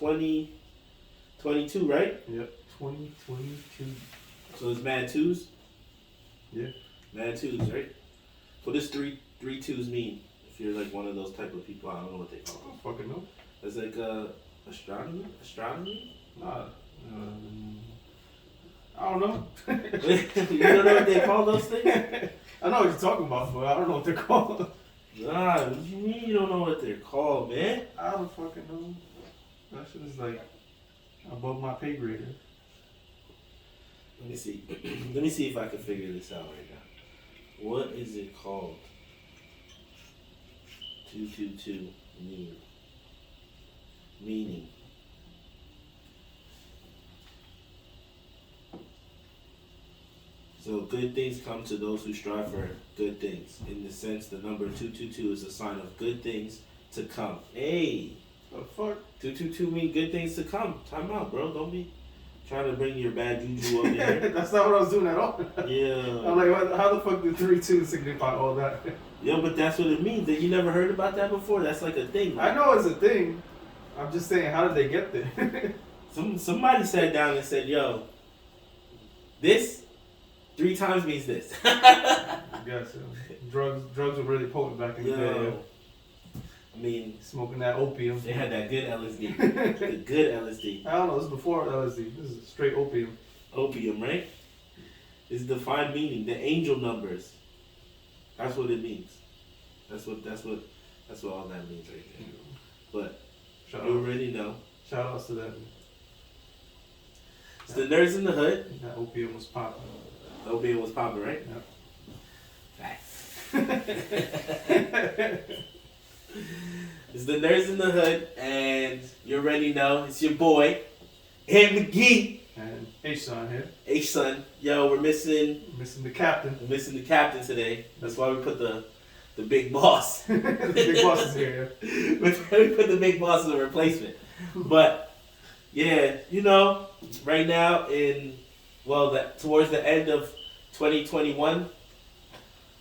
2022, right? Yep, 2022. So it's mad twos? Yeah. Mad twos, right? What does three twos mean? If you're like one of those type of people, I don't know what they call I it. don't fucking know. It's like astronomy? Astronomy? Nah. I don't know. You don't know what they call those things? I know what you're talking about, but I don't know what they're called. Nah, what do you mean you don't know what they're called, man? I don't fucking know. That shit is like above my pay grade. Let me see. Let me see if I can figure this out right now. What is it called? 222 meaning. So good things come to those who strive for good things. In the sense, the number 222 is a sign of good things to come. Hey, The fuck? 222 mean good things to come. Time out, bro. Don't be trying to bring your bad juju over here. That's not what I was doing at all. Yeah. I'm like, how the fuck did 3-2 signify all that? Yo, but that's what it means. That you never heard about that before. That's like a thing. I know it's a thing. I'm just saying, how did they get there? Somebody sat down and said, "Yo, this 3 times means this." I guess drugs were really potent back in the day. Yo, I mean, Smoking that opium. they had that good LSD. The good LSD. I don't know. This is before LSD. This is straight opium. Opium, right? Is defined meaning. The angel numbers. That's what it means. That's what all that means right there. But Shout you out. already know. Shout outs to that. It's the Nerds in the Hood. That opium was popping. Opium was popping, right? Yep. Facts. It's the Nerds in the Hood, and you already know it's your boy, Ed McGee. And H-Son here. H-Son. Yo, we're missing Missing the captain. the captain today. That's why we put the big boss. The big boss is here. We put the big boss as a replacement. But yeah, you know, right now towards the end of 2021,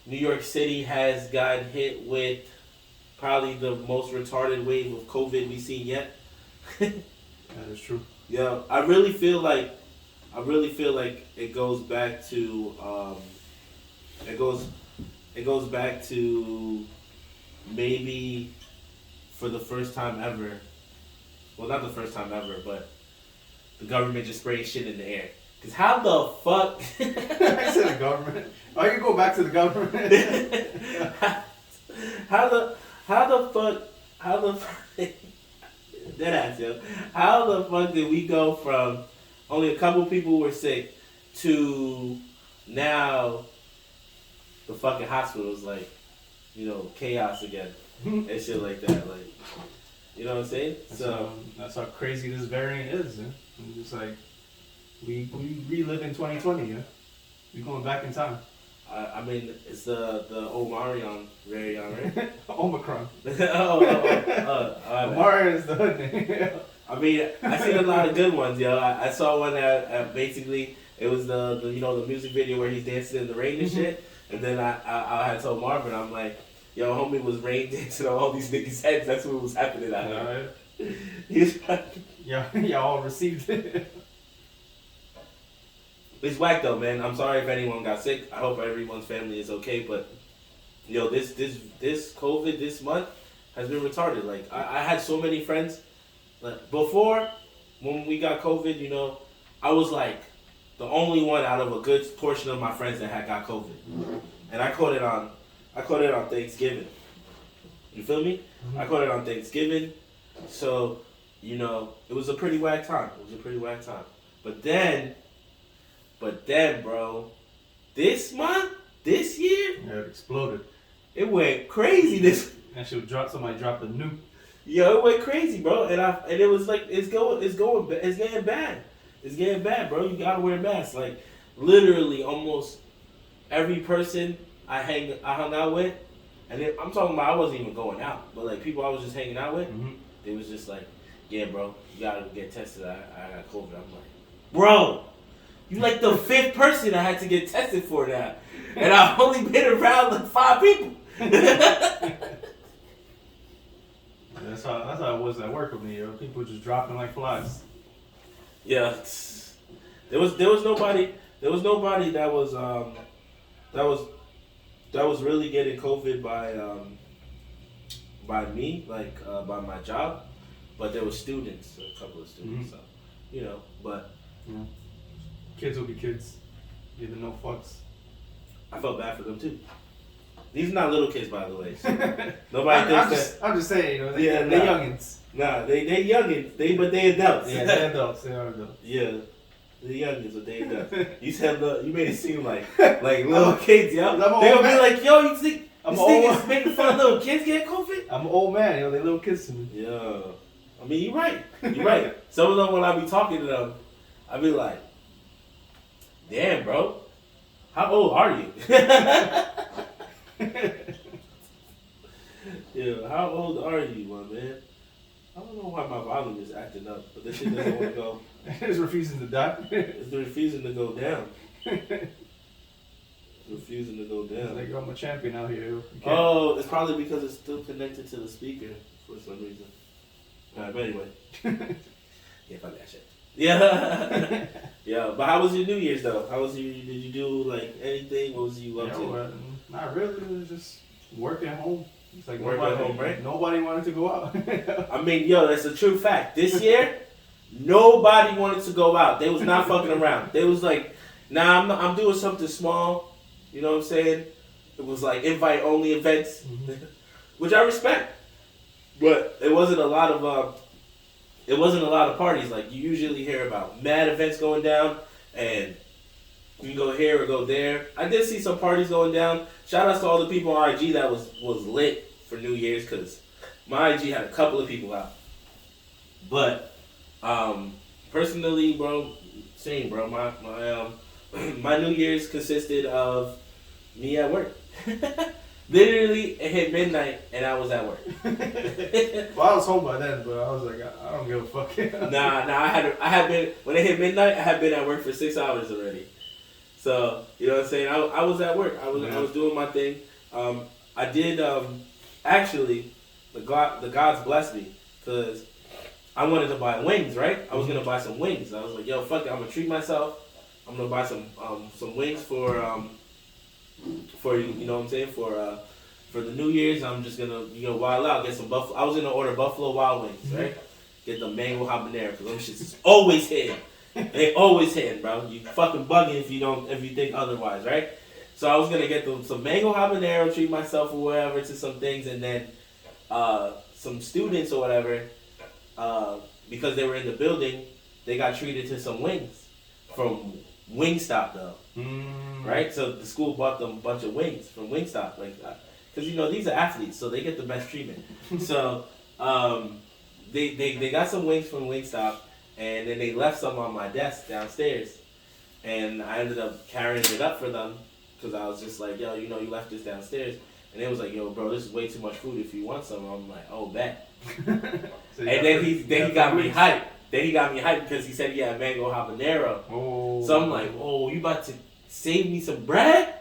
New York City has gotten hit with probably the most retarded wave of COVID we've seen yet. That is true. Yeah, I really feel like it goes back to maybe for the first time ever. Well, not the first time ever, but the government just spraying shit in the air. Cause how the fuck? I said the government. Oh, you can go back to the government. How the fuck? Dead ass, yo. How the fuck did we go from only a couple people were sick to now the fucking hospital's like, you know, chaos again and shit like that, like, you know what I'm saying? That's how crazy this variant is. Yeah? I'm just like, we relive in 2020. Yeah, we going back in time. I mean, it's the Omarion variant, right? Omicron. Omarion is the hood name. I mean, I seen a lot of good ones, yo. I saw one that basically it was the you know the music video where he's dancing in the rain and shit, and then I had told Marvin, I'm like, yo, homie was rain dancing on all these niggas' heads. That's what was happening out there. He's like, y'all all received it. It's whack though, man. I'm sorry if anyone got sick. I hope everyone's family is okay. But yo, this COVID this month has been retarded. Like I had so many friends. Like before, when we got COVID, you know, I was like the only one out of a good portion of my friends that had got COVID, and I caught it on Thanksgiving. You feel me? Mm-hmm. I caught it on Thanksgiving, so you know it was a pretty whack time. But then, bro, this month, this year, yeah, it exploded. It went crazy. And somebody dropped a nuke. Yo, it went crazy, bro. And it was like it's getting bad. It's getting bad, bro. You gotta wear a mask. Like literally, almost every person I hung out with, and I'm talking about I wasn't even going out, but like people I was just hanging out with, they was just like, yeah, bro, you gotta get tested. I got COVID. I'm like, bro. You like the 5th person I had to get tested for now. And I've only been around like 5 people. That's That's how it was at work with me, yo. People just dropping like flies. Yeah, there was nobody that was really getting COVID by me, like by my job, but there were students, a couple of students, so but kids will be kids, giving no fucks. I felt bad for them too. These are not little kids, by the way. So nobody thinks I'm just saying, they're youngins. Nah, they youngins. But they adults. Yeah, they're adults. They are adults. Yeah, the youngins, but they adults. You made it seem like little kids, yo. They gonna be like, yo, you think it's making fun of little kids getting COVID? I'm an old man, they little kids to me. Yeah, I mean, you're right. You're right. Some of them, when I be talking to them, I be like, damn, bro, how old are you? Yeah, how old are you, my man? I don't know why my volume is acting up, but this shit doesn't want to go. It's refusing to die. It's refusing to go down. Refusing to go down. Like, I'm a champion out here. Oh, it's probably because it's still connected to the speaker for some reason. Alright, but anyway. Yeah, fuck that shit. Yeah. Yeah, but how was your New Year's though? Did you do like anything? What was you up to? Not really. It was just work at home. It's like work at home, right? Nobody wanted to go out. I mean, yo, that's a true fact. This year, nobody wanted to go out. They was not fucking around. They was like, nah, I'm doing something small. You know what I'm saying? It was like invite only events, which I respect. But it wasn't a lot of parties. Like you usually hear about mad events going down, and you can go here or go there. I did see some parties going down. Shout outs to all the people on IG that was lit for New Year's, because my IG had a couple of people out. But personally, bro, same, bro. My New Year's consisted of me at work. Literally, it hit midnight and I was at work. Well, I was home by then, but I was like, I don't give a fuck. Nah, I had been, when it hit midnight, I had been at work for 6 hours already. So, you know what I'm saying? I was at work. I was doing my thing. I did, actually, the gods blessed me, because I wanted to buy wings, right? I was going to buy some wings. I was like, yo, fuck it, I'm going to treat myself. I'm going to buy some wings for you know what I'm saying, for the New Year's. I'm just gonna wild out, get some buffalo. I was gonna order Buffalo Wild Wings, right? Get the mango habanero, because them shits is always hitting. They always hitting, bro. You fucking bugging if you think otherwise, right? So I was gonna get some mango habanero, treat myself or whatever to some things, and then some students or whatever, because they were in the building, they got treated to some wings from Wingstop though. Right, so the school bought them a bunch of wings from Wingstop, like, because these are athletes, so they get the best treatment. So they got some wings from Wingstop, and then they left some on my desk downstairs, and I ended up carrying it up for them, because I was just like, yo, you left this downstairs, and they was like, yo, bro, this is way too much food. If you want some, I'm like, oh, bet. So and then he got me hyped. Then he got me hyped because he said he had mango habanero. Oh. So I'm like, oh, you about to save me some bread?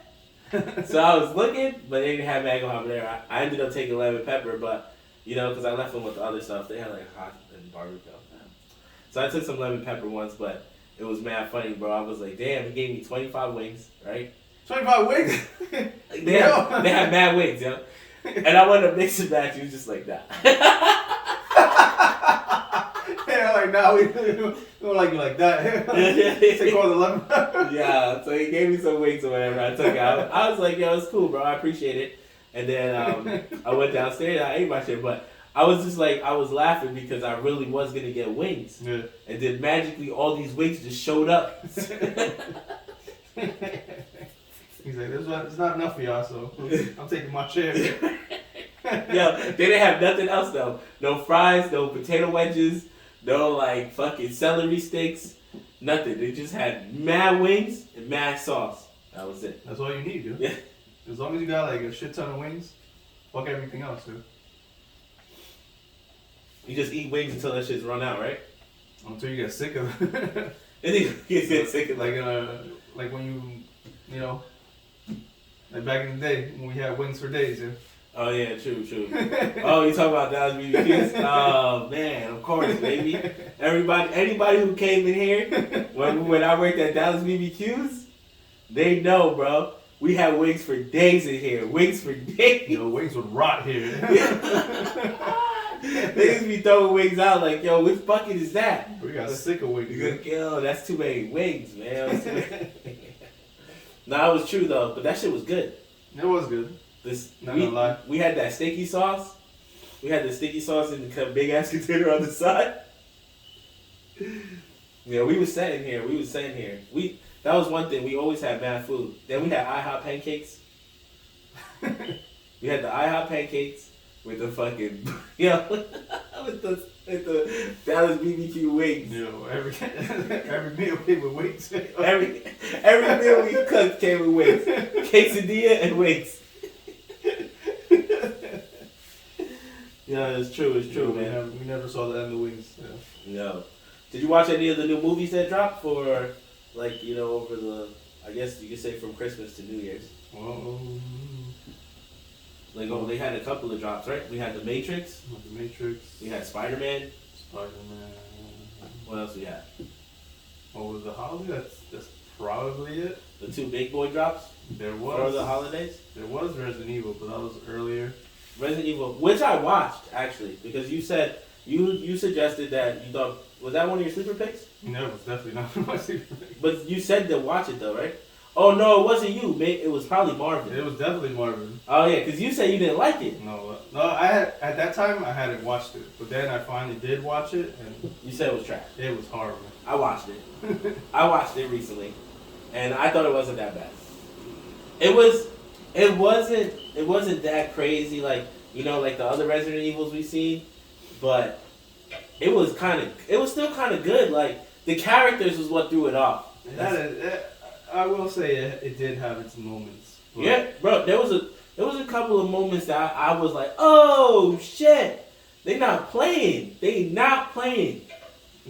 So I was looking, but they didn't have mango habanero. I ended up taking lemon pepper, but, because I left them with the other stuff. They had like hot and barbecue. So I took some lemon pepper ones, but it was mad funny, bro. I was like, damn, he gave me 25 wings, right? 25 wings? They had mad wings, yo. And I wanted to mix it back. He was just like that. Yeah, like, nah, we don't like you like that. Take all the lemon. Yeah, so he gave me some wings or whatever. I took it. I was like, yo, it's cool, bro. I appreciate it. And then I went downstairs. I ate my shit, but I was just like, I was laughing because I really was gonna get wings. Yeah. And then magically, all these wings just showed up. He's like, it's not enough for y'all, so I'm taking my share. Yo, they didn't have nothing else though. No fries, no potato wedges, no like fucking celery sticks, nothing. They just had mad wings and mad sauce. That was it. That's all you need, dude. Yeah. As long as you got like a shit ton of wings, fuck everything else, dude. You just eat wings until that shit's run out, right? Until you get sick of it. And you get sick of it. Like when you know, like back in the day when we had wings for days, yeah. Oh yeah, true. Oh, you talking about Dallas BBQs? Oh man, of course, baby. Anybody who came in here when I worked at Dallas BBQs, they know, bro. We had wings for days in here. Wings for days. Yo, wings would rot here. They used to be throwing wings out like, yo, which bucket is that? We got sick of wings. Yo, that's too many wings, man. Nah, it was true though, but that shit was good. It was good. Not gonna lie. We had that sticky sauce. We had the sticky sauce in the big ass container on the side. Yeah, we was sitting here. That was one thing. We always had bad food. Then we had IHOP pancakes. We had the IHOP pancakes with the fucking with the Dallas BBQ wings. Yo, every meal came with wings. every meal we cooked came with wings. Quesadilla and wings. Yeah, it's true, man. We never saw the end of the wings. Yeah. No. Did you watch any of the new movies that dropped for, like, over the, I guess you could say from Christmas to New Year's? Well, they had a couple of drops, right? We had The Matrix. We had Spider-Man. What else we had? What was the holiday? That's probably it. The 2 big boy drops? There was. For the holidays? There was Resident Evil, but that was earlier. Resident Evil, which I watched, actually, because you said, you suggested that you thought, was that one of your sleeper picks? No, it was definitely not my sleeper pick. But you said to watch it though, right? Oh no, it wasn't you. It was probably Marvin. It was definitely Marvin. Oh yeah, because you said you didn't like it. No. At that time I hadn't watched it, but then I finally did watch it, and you said it was trash. It was horrible. I watched it. I watched it recently, and I thought it wasn't that bad. It wasn't that crazy, like like the other Resident Evils we've seen, but it was still kind of good. Like the characters was what threw it off. I will say it did have its moments. Yeah, bro. There was a couple of moments that I was like, oh shit, they not playing. It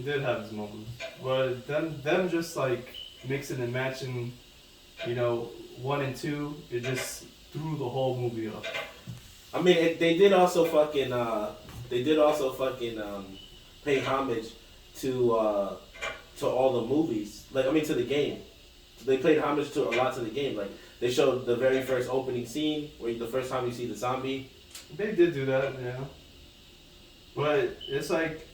did have its moments, but them just like mixing and matching, 1 and 2, it just threw the whole movie off. I mean, they did also fucking pay homage to all the movies. To the game. They played homage to a lot to the game. Like they showed the very first opening scene where the first time you see the zombie. They did do that, yeah. But it's like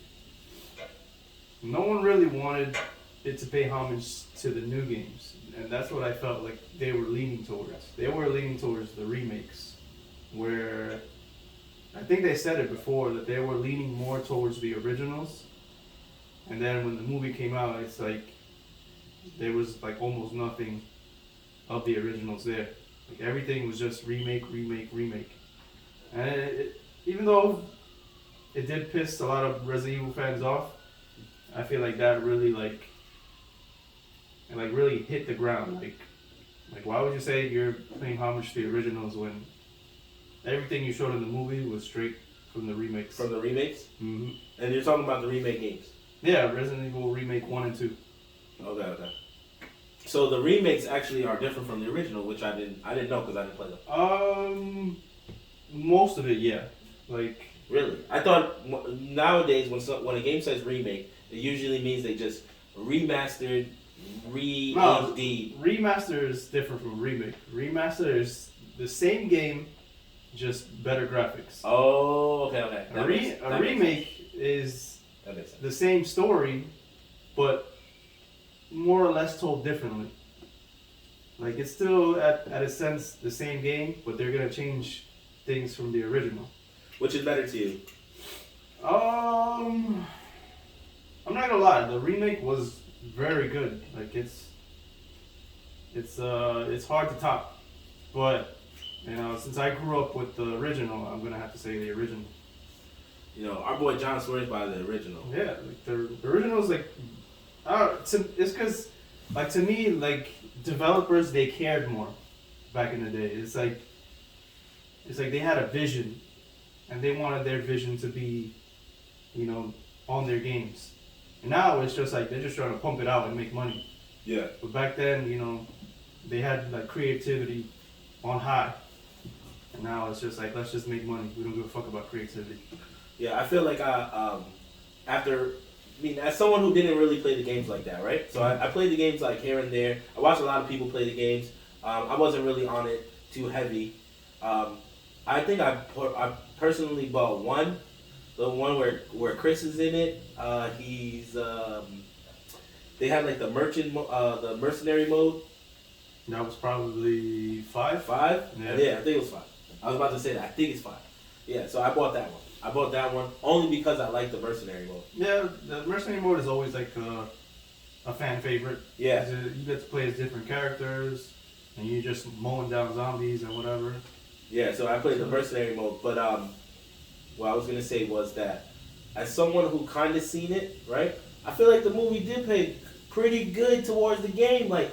no one really wanted it to pay homage to the new games, and that's what I felt like they were leaning towards. They were leaning towards the remakes, where I think they said it before that they were leaning more towards the originals, and then when the movie came out, it's like there was like almost nothing of the originals there. Like everything was just remake. And even though it did piss a lot of Resident Evil fans off, I feel like that really really hit the ground. Like why would you say you're paying homage to the originals when everything you showed in the movie was straight from the remakes? From the remakes? Mm-hmm. And you're talking about the remake games? Yeah, Resident Evil Remake 1 and 2. Okay. So the remakes actually are different from the original, which I didn't know because I didn't play them. Most of it, yeah. Like really, I thought nowadays when a game says remake, it usually means they just remastered, HD. Remaster is different from remake. Remaster is the same game, just better graphics. Oh, okay. A remake is the same story, but more or less told differently. Like it's still at a sense the same game, but they're gonna change things from the original. Which is better to you? I'm not gonna lie, the remake was very good. Like it's hard to top, but since I grew up with the original, I'm gonna have to say the original. Our boy John swears by the original. Yeah, like the original is like, it's because, like to me, like developers, they cared more back in the day. It's like they had a vision, and they wanted their vision to be, on their games. And now it's just like they're just trying to pump it out and make money. Yeah. But back then, they had like creativity on high, And now it's just like, let's just make money. We don't give a fuck about creativity. Yeah, I feel like as someone who didn't really play the games like that, right? So I played the games like here and there. I watched a lot of people play the games. I wasn't really on it too heavy. I think I personally bought one, the one where Chris is in it. They had like the the mercenary mode. That was probably 5? 5? Yeah. Yeah, I think it was 5. I was about to say that. I think it's 5. Yeah, so I bought that one. I bought that one only because I like the mercenary mode. Yeah, the mercenary mode is always like a fan favorite. Yeah. You get to play as different characters, and you're just mowing down zombies and whatever. Yeah, so I played the mercenary mode, but what I was gonna say was that as someone who kind of seen it, right? I feel like the movie did pay pretty good towards the game. Like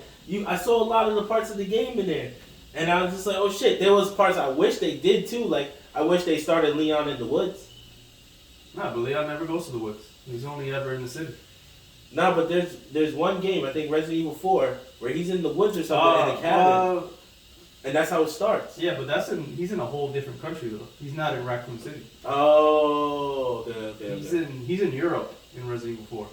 I saw a lot of the parts of the game in there, and I was just like, oh shit. There was parts I wish they did too. Like I wish they started Leon in the woods. Nah, but Leon never goes to the woods. He's only ever in the city. No, but there's one game, I think Resident Evil 4, where he's in the woods or something in a cabin. And that's how it starts. Yeah, but he's in a whole different country though. He's not in Raccoon City. Oh, okay. He's in Europe in Resident Evil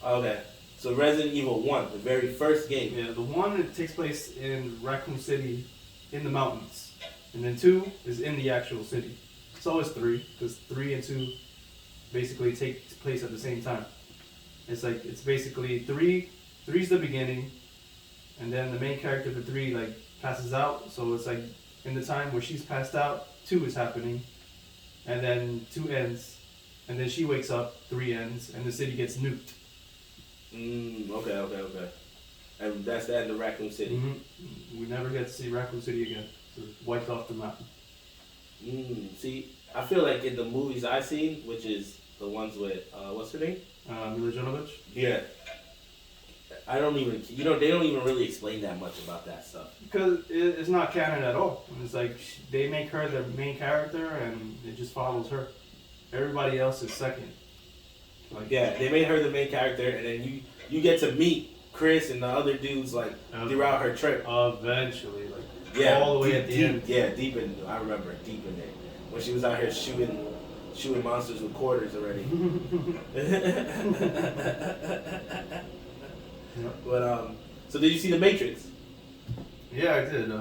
4. Okay. So Resident Evil 1, the very first game. Yeah, the one that takes place in Raccoon City in the mountains. And then 2 is in the actual city. So is 3, because 3 and 2 basically take place at the same time. It's basically 3's the beginning, and then the main character for 3 like passes out, so it's like in the time where she's passed out, 2 is happening, and then 2 ends, and then she wakes up, 3 ends, and the city gets nuked. Okay. And that's the end of Raccoon City. Mm-hmm. We never get to see Raccoon City again. So it's wiped off the map. See, I feel like in the movies I've seen, which is the ones with what's her name? Mila Jovovich? Yeah. I don't even, they don't even really explain that much about that stuff. Because it's not canon at all. It's like they make her the main character and it just follows her. Everybody else is second. Like, yeah, they made her the main character, and then you get to meet Chris and the other dudes like throughout her trip. Eventually, like all the way at the end. Yeah, deep in. I remember deep in there when she was out here shooting monsters with quarters already. But so did you see The Matrix? Yeah, I did.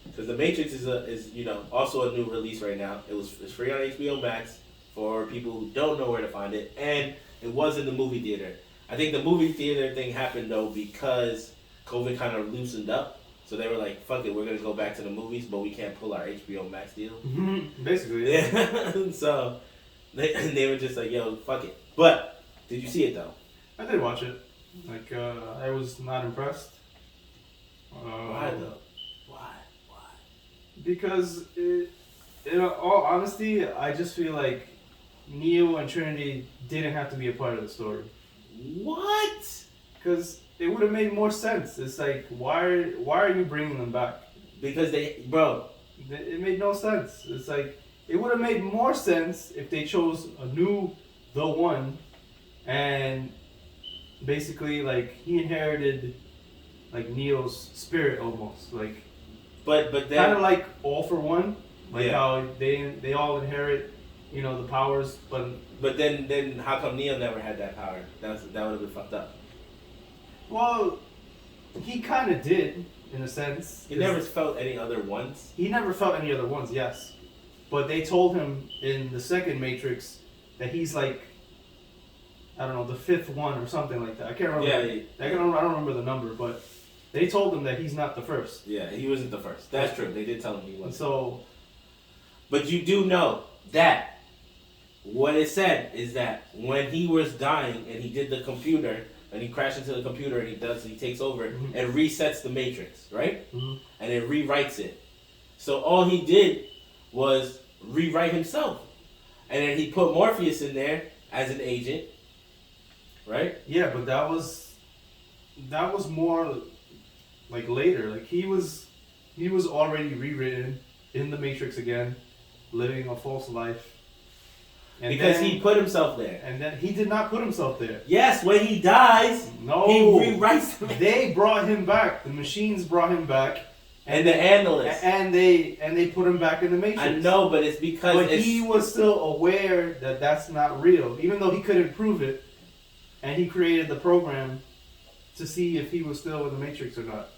Because The Matrix is also a new release right now. It's free on HBO Max for people who don't know where to find it, and it was in the movie theater. I think the movie theater thing happened though because COVID kind of loosened up, so they were like, "Fuck it, we're gonna go back to the movies, but we can't pull our HBO Max deal." Basically, yeah. So they were just like, "Yo, fuck it." But did you see it though? I did watch it. Like I was not impressed. Why though? Why? Because in all honesty, I just feel like Neo and Trinity didn't have to be a part of the story. What? Because it would have made more sense. It's like, why are you bringing them back? Because it made no sense. It's like, it would have made more sense if they chose a new The One, and basically, like, he inherited, like, Neo's spirit almost. Like, but then kind of like All for One. Like how they all inherit, the powers, But then how come Neo never had that power? That would have been fucked up. Well, he kind of did, in a sense. He never felt any other ones? He never felt any other ones, yes. But they told him in the second Matrix that he's like, I don't know, the 5th one or something like that. I can't remember. Yeah. I don't remember the number, but they told him that he's not the first. Yeah, he wasn't the first. That's true. They did tell him he wasn't. So, but you do know that what it said is that when he was dying and he did the computer and he crashed into the computer and he takes over and resets the Matrix, right? Mm-hmm. And it rewrites it. So all he did was rewrite himself. And then he put Morpheus in there as an agent, right? Yeah, but that was more like later. Like he was already rewritten in the Matrix again, living a false life. And because he put himself there. And then he did not put himself there. Yes, when he dies, no, he rewrites him. They brought him back. The machines brought him back, and the analyst. And they put him back in the Matrix. I know, but it's because he was still aware that that's not real, even though he couldn't prove it, and he created the program to see if he was still in the Matrix or not.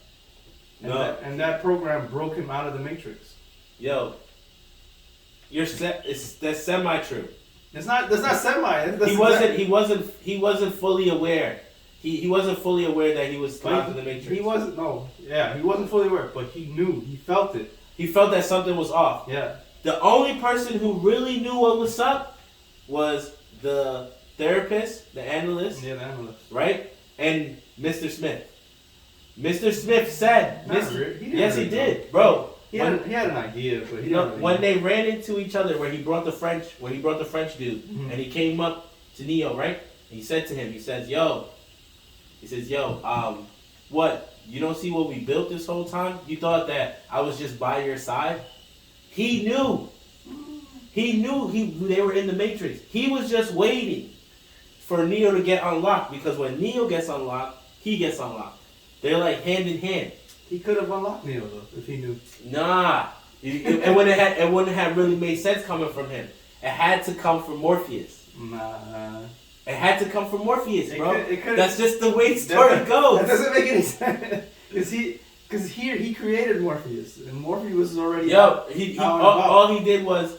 And that program broke him out of the Matrix. Yo, that's semi-true. That's not semi. He wasn't fully aware. He wasn't fully aware that he was trapped in the Matrix. He wasn't fully aware, but he knew. He felt it. He felt that something was off. Yeah. The only person who really knew what was up was the therapist, the analyst. Yeah, the analyst. Right? And Mr. Smith. Mr. Smith said... Yes, he did. Bro. He had an idea, but he didn't when they ran into each other, where he brought the French dude, and he came up to Neo, right? He said to him, he says, yo, what? You don't see what we built this whole time? You thought that I was just by your side? He knew. They were in the Matrix. He was just waiting for Neo to get unlocked, because when Neo gets unlocked, he gets unlocked. They're like hand in hand. He could have unlocked Neo though if he knew. Nah, it wouldn't have really made sense coming from him. It had to come from Morpheus. Nah. It had to come from Morpheus, bro. That's just the way story goes. That doesn't make any sense. Because he created Morpheus, and Morpheus was already. All he did was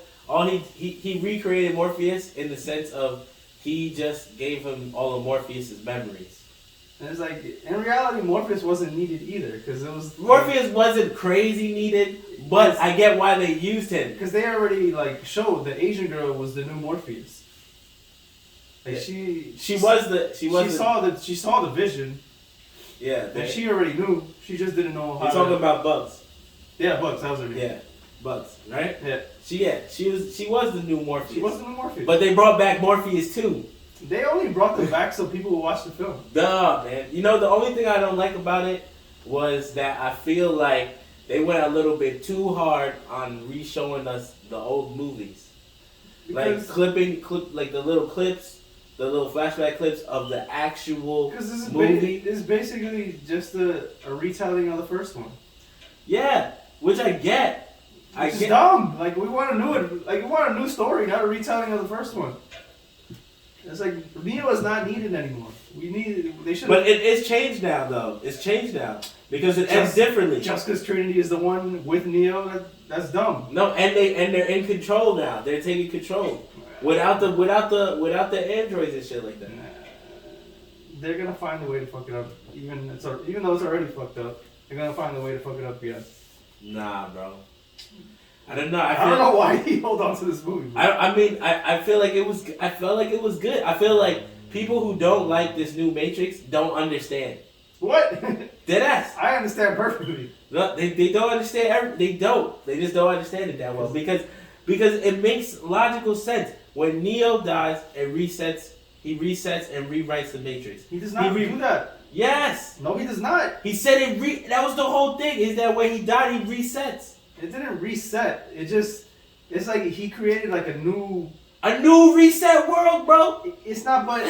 he recreated Morpheus in the sense of he just gave him all of Morpheus's memories. And it's like, in reality, Morpheus wasn't needed either, because it was... Morpheus wasn't crazy needed, but I get why they used him. Because they already, showed the Asian girl was the new Morpheus. She saw the vision. Yeah. And she already knew. She just didn't know how. You're talking about Bugs. Yeah, Bugs. That was her name. Yeah, Bugs. Right? Yeah. She was the new Morpheus. She was the new Morpheus. But they brought back Morpheus too. They only brought them back so people would watch the film. Duh, man. You know, the only thing I don't like about it was that I feel like they went a little bit too hard on re-showing us the old movies. Like like the little clips, the little flashback clips of the actual movie. This is basically just a retelling of the first one. Yeah, which I get. It's dumb. Like, we want a new story, not a retelling of the first one. It's like, Neo is not needed anymore. They should. But it's changed now, though. It's changed now because it ends differently. Just because Trinity is the one with Neo, that's dumb. No, and they're in control now. They're taking control without the androids and shit like that. They're gonna find a way to fuck it up. Even though it's already fucked up, they're gonna find a way to fuck it up again. Nah, bro. I don't know. I don't know why he held on to this movie. I feel like it was. I felt like it was good. I feel like people who don't like this new Matrix don't understand. What? Deadass. I understand perfectly. No, they don't understand. They don't. They just don't understand it that well because it makes logical sense. When Neo dies, it resets. He resets and rewrites the Matrix. He does not do that. Yes. No, he does not. He said it. That was the whole thing. Is that when he died, he resets. It didn't reset. It's like he created like a new reset world, bro. It's not, but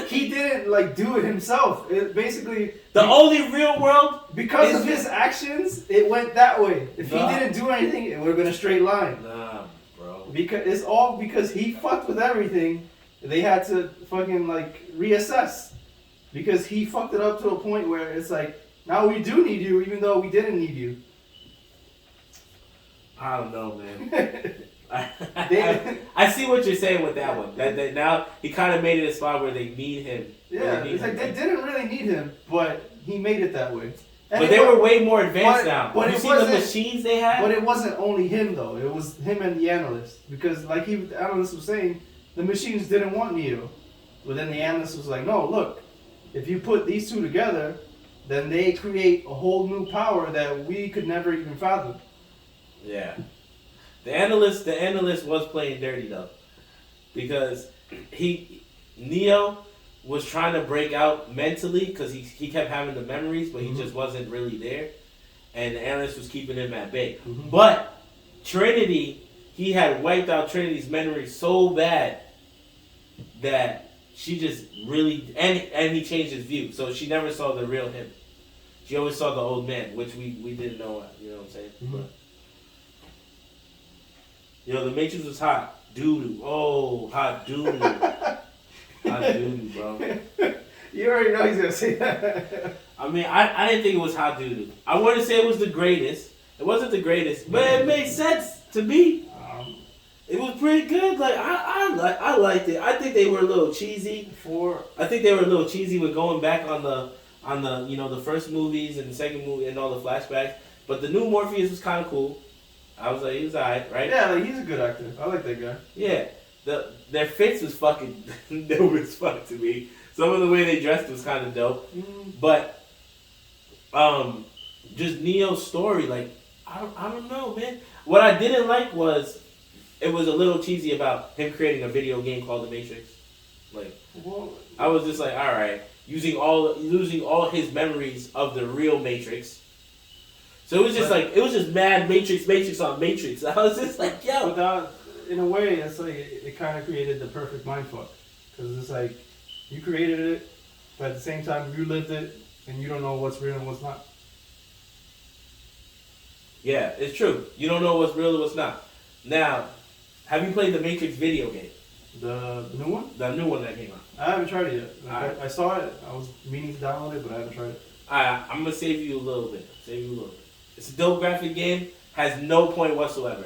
he didn't do it himself. It basically only real world because of his actions. It went that way. If he didn't do anything, it would have been a straight line. Nah, bro. Because it's all because he fucked with everything. They had to fucking reassess because he fucked it up to a point where it's like now we do need you, even though we didn't need you. I don't know, man. I see what you're saying with that one. That now he kind of made it a spot where they need him. Yeah, it's like they didn't really need him, but he made it that way. And but they were way more advanced now. But you see the machines they had? But it wasn't only him though. It was him and the analyst. Because the analyst was saying, the machines didn't want Neo. But then the analyst was like, no, look, if you put these two together, then they create a whole new power that we could never even fathom. Yeah. The analyst was playing dirty though. Because Neo was trying to break out mentally because he kept having the memories, but he just wasn't really there. And the analyst was keeping him at bay. Mm-hmm. But Trinity, he had wiped out Trinity's memory so bad that she just really... And he changed his view, so she never saw the real him. she always saw the old man, which we didn't know. You know what I'm saying? Mm-hmm. But, the Matrix was hot doo-doo. Oh, hot doo-doo. Hot doo-doo, bro. You already know he's gonna say that. I mean, I didn't think it was hot doo-doo. I wouldn't say it was the greatest. It wasn't the greatest, but it made sense to me. It was pretty good. Like I liked it. I think they were a little cheesy. I think they were a little cheesy with going back on the the first movies and the second movie and all the flashbacks. But the new Morpheus was kind of cool. I was like, he was alright, right? Yeah, like he's a good actor. I like that guy. Yeah, their fits was fucking dope as fuck to me. Some of the way they dressed was kind of dope, but just Neo's story, like I don't know, man. What I didn't like was it was a little cheesy about him creating a video game called The Matrix. Like, I was just like, all right, losing all his memories of the real Matrix. So it was just it was just mad Matrix on Matrix. I was just like, yo. But that, in a way, it's like it kind of created the perfect mindfuck, because it's like you created it, but at the same time you lived it, and you don't know what's real and what's not. Yeah, it's true. You don't know what's real and what's not. Now, have you played the Matrix video game? The new one? The new one that came out. I haven't tried it yet. I saw it. I was meaning to download it, but I haven't tried it. I'm going to save you a little bit. It's a dope graphic game. Has no point whatsoever.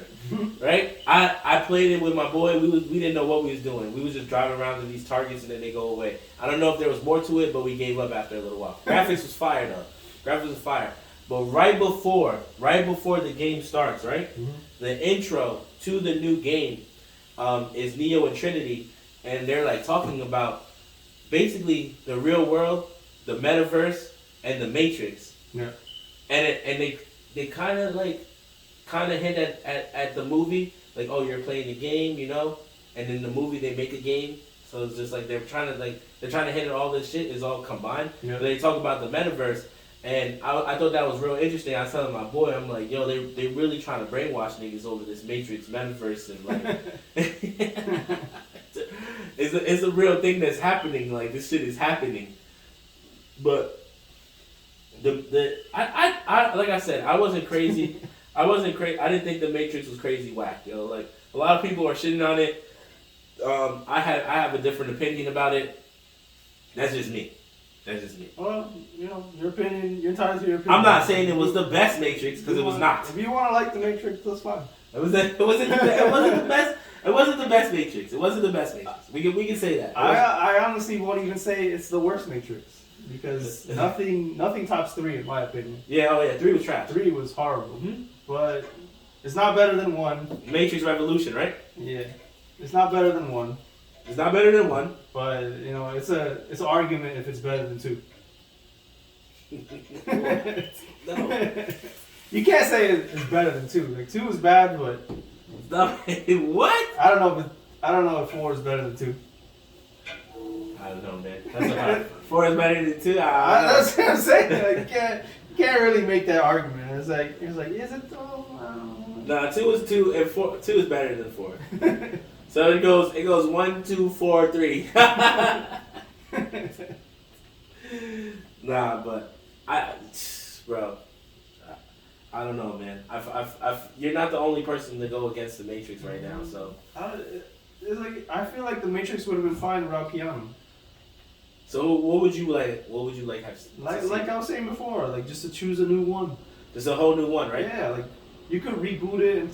Right? I played it with my boy. We didn't know what we was doing. We was just driving around to these targets and then they go away. I don't know if there was more to it, but we gave up after a little while. Graphics was fire though. Graphics was fire. But right before the game starts, right? Mm-hmm. The intro to the new game is Neo and Trinity, and they're like talking about basically the real world, the metaverse, and the Matrix. Yeah. And they kind of hint at the movie, like, oh, you're playing a game, and in the movie they make a game. So it's just like they're trying to hint at all this shit is all combined. Yeah. But they talk about the metaverse. And I thought that was real interesting. I was telling my boy, I'm like, yo, they really trying to brainwash niggas over this Matrix metaverse, and like, it's a real thing that's happening. Like, this shit is happening. But I like I said, I wasn't crazy. I didn't think the Matrix was crazy whack, yo. Like, a lot of people are shitting on it. I have a different opinion about it. That's just me. Well, your opinion, you're entitled to your opinion. I'm not saying it was the best Matrix, because it was not. If you want to like the Matrix, that's fine. It wasn't the best. It wasn't the best Matrix. It wasn't the best Matrix. We can say that. I honestly won't even say it's the worst Matrix, because nothing tops 3 in my opinion. Yeah, 3 was trash. 3 was horrible, but it's not better than 1. Matrix Revolution, right? Yeah, it's not better than 1. It's not better than 1. But it's an argument if it's better than 2. No. You can't say it's better than 2. Like 2 is bad, but what? I don't know if 4 is better than 2. I don't know, man. That's about 4 is better than 2. That's what I'm saying. Like, you can't really make that argument. It's like is it though? Nah, 2 is 2 and 4. 2 is better than 4. So it goes 1, 2, 4, 3. Nah, but I don't know, man. You're not the only person to go against the Matrix right now, so. It's like, I feel like the Matrix would have been fine without Keanu. So what would you like? What would you like have? Like I was saying before, like just to choose a new one. Just a whole new one, right? Yeah, like you could reboot it and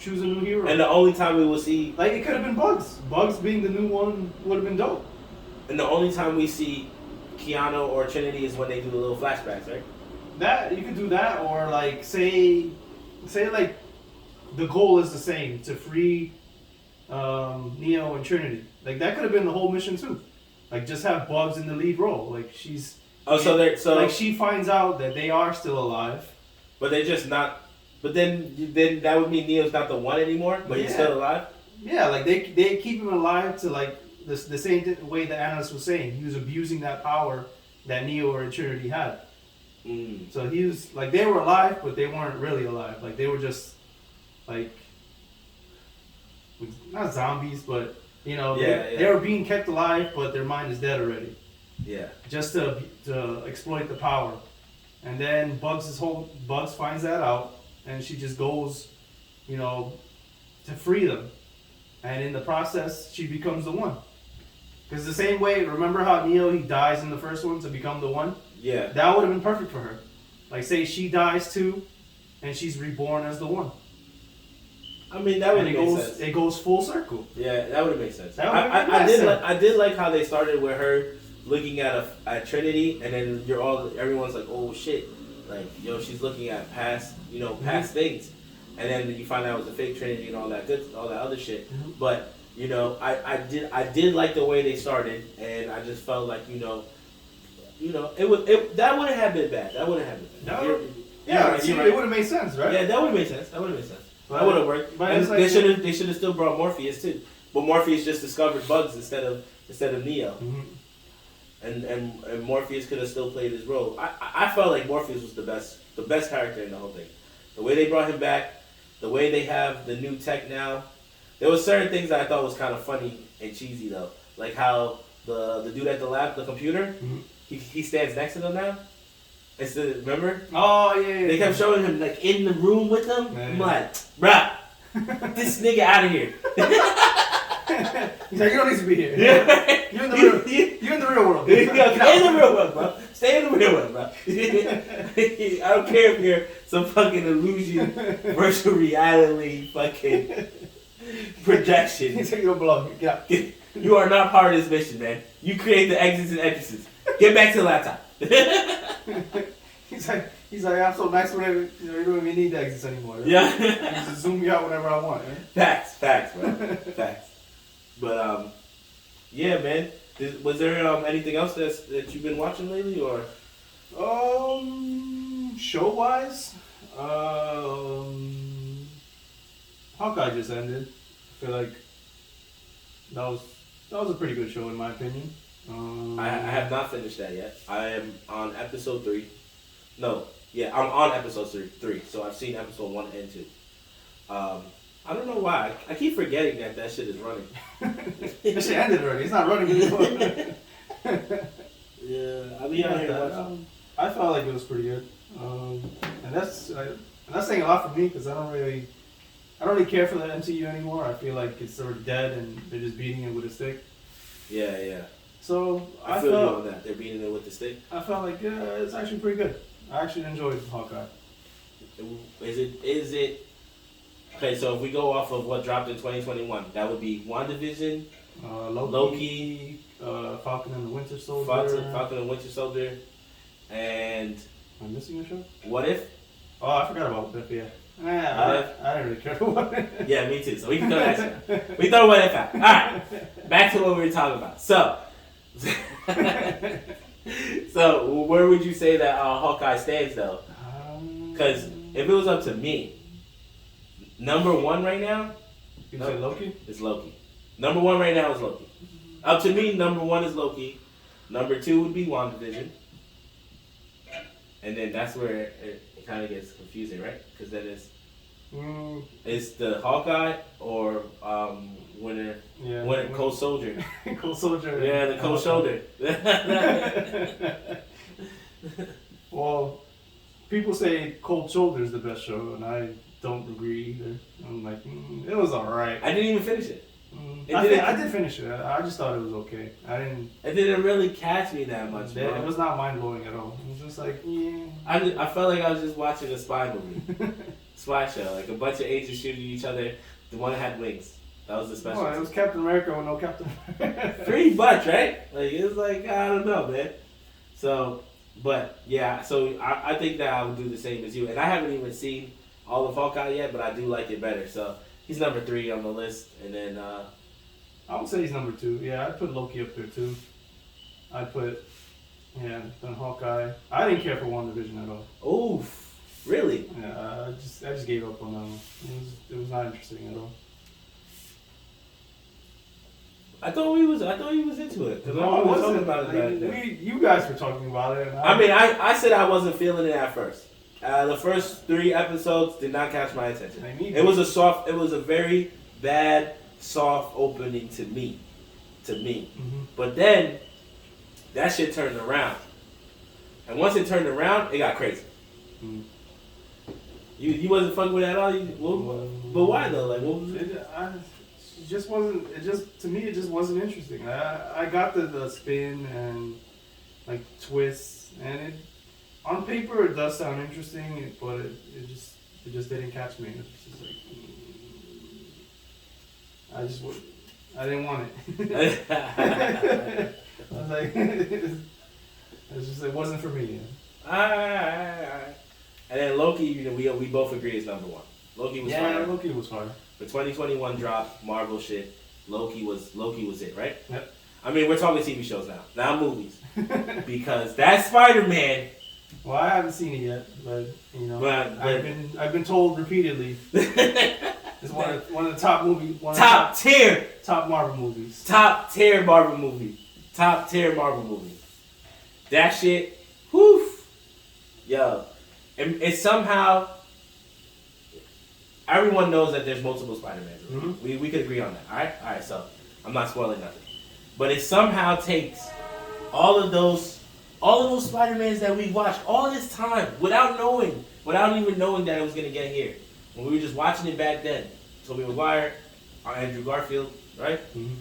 choose a new hero. And the only time we will see, like, it could have been Bugs. Bugs being the new one would have been dope. And the only time we see Keanu or Trinity is when they do the little flashbacks, right? That you could do that, or like say like the goal is the same, to free Neo and Trinity. Like that could have been the whole mission too. Like just have Bugs in the lead role. Like she's like she finds out that they are still alive, but they're just not. But then that would mean Neo's not the one anymore, but he's still alive? Yeah, like they keep him alive to like the same way that Analyst was saying. He was abusing that power that Neo or Trinity had. Mm. So he was like, they were alive, but they weren't really alive. Like they were just like, not zombies, but they were being kept alive, but their mind is dead already. Yeah. Just to exploit the power. And then Bugs finds that out, and she just goes, you know, to free them. And in the process, she becomes the one. Because the same way, remember how Neo, he dies in the first one to become the one? Yeah. That would have been perfect for her. Like, say she dies too, and she's reborn as the one. I mean, that would make sense. It goes full circle. Yeah, that would make sense. I did like how they started with her looking at Trinity, and then everyone's like, oh shit, like she's looking at past things, and then you find out it was a fake Trinity and all that other shit. Mm-hmm. But I did like the way they started, and I just felt like that wouldn't have been bad. That wouldn't have been bad. It would have made sense, right? Yeah, that would have made sense. That would have worked. But and they should have still brought Morpheus too. But Morpheus just discovered Bugs instead of Neo. Mm-hmm. And Morpheus could have still played his role. I felt like Morpheus was the best character in the whole thing. The way they brought him back, the way they have the new tech now. There was certain things that I thought was kind of funny and cheesy though, like how the dude at the lab, the computer, mm-hmm. he stands next to them now. Remember? Oh yeah. They kept showing him like in the room with them. I'm like, bruh, this nigga out of here. He's like, you don't need to be here. Yeah. You're in the real world. Stay in the real world, bro. Stay in the real world, bro. I don't care if you're some fucking illusion, virtual reality, fucking projection. He's like, you don't belong here. Get out. You are not part of this mission, man. You create the exits and entrances. Get back to the laptop. He's like, I'm so nice whenever you don't even need the exits anymore. Right? Yeah. I just zoom you out whenever I want. Right? Facts, bro. Facts. But yeah, man. Was there anything else that you've been watching lately, or? Show wise, Hawkeye just ended. I feel like that was a pretty good show in my opinion. I have not finished that yet. I am on episode 3. No, yeah, I'm on episode 3. So I've seen episode 1 and 2. I don't know why. I keep forgetting that shit is running. That shit ended already. It's not running anymore. Yeah, I mean, I felt like it was pretty good. And that's saying a lot for me because I don't really care for the MCU anymore. I feel like it's sort of dead and they're just beating it with a stick. Yeah. So I feel you on that. They're beating it with the stick. I felt like it's actually pretty good. I actually enjoyed Hawkeye. Is it? Okay, so if we go off of what dropped in 2021, that would be WandaVision, Loki, Falcon and the Winter Soldier. Falcon and Winter Soldier, and... Am I missing a show? What If? Oh, I forgot about What If, yeah. I didn't really care for What If. Yeah, me too. So we can throw that. We throw What If out. Alright, back to what we were talking about. So where would you say that Hawkeye stands, though? Because if it was up to me, number 1 right now... You say Loki? It's Loki. Number 1 right now is Loki. Up to me, number 1 is Loki. Number 2 would be WandaVision. And then that's where it kind of gets confusing, right? Because then it's the Hawkeye or Winter Cold Soldier. Cold Soldier. Yeah, the Cold Shoulder. Well, people say Cold Shoulder is the best show, and I don't agree either. I'm like, it was alright. I didn't even finish it. I did finish it. I just thought it was okay. It didn't really catch me that much. Bro. It was not mind blowing at all. It was just like, yeah. I felt like I was just watching a spy movie, spy show. Like a bunch of agents shooting each other. The one had wings. That was the special. Oh, it was Captain America with no Captain America. Pretty much, right? Like it was like I don't know, man. So, but yeah. So I think that I would do the same as you. And I haven't even seen all of Hawkeye yet, but I do like it better. So he's number 3 on the list, and then. I would say he's number 2. Yeah, I'd put Loki up there too. Then Hawkeye. I didn't care for WandaVision at all. Oof, really? Yeah, I just gave up on that one. It was not interesting at all. I thought he was into it. No, I wasn't. Talking about it you guys were talking about it. I said I wasn't feeling it at first. The first 3 episodes did not catch my attention. It was a very bad, soft opening to me. Mm-hmm. But then that shit turned around. And once it turned around, it got crazy. Mm. You wasn't fucking with that at all? But why though? Like, what was it? It just wasn't. It just to me, it just wasn't interesting. I got the spin and like twists, and it on paper it does sound interesting, but it just didn't catch me. It's just like I didn't want it. I was like, it wasn't for me. Alright. And then Loki, you know, we both agree is number one. Loki was fire. Loki was fire. The 2021 drop, Marvel shit. Loki was it, right? Yep. I mean, we're talking TV shows now, not movies, because that Spider-Man. Well, I haven't seen it yet, but you know, But I've been told repeatedly it's one of the top movies, top Marvel movies. Top tier Marvel movie. That shit, whew, yo, and somehow everyone knows that there's multiple Spider-Mans. Mm-hmm. We could agree on that. All right. So I'm not spoiling nothing, but it somehow takes all of those Spider-Mans that we watched all this time without even knowing that it was gonna get here. When we were just watching it back then, Tobey Maguire, Andrew Garfield, right? Mm-hmm.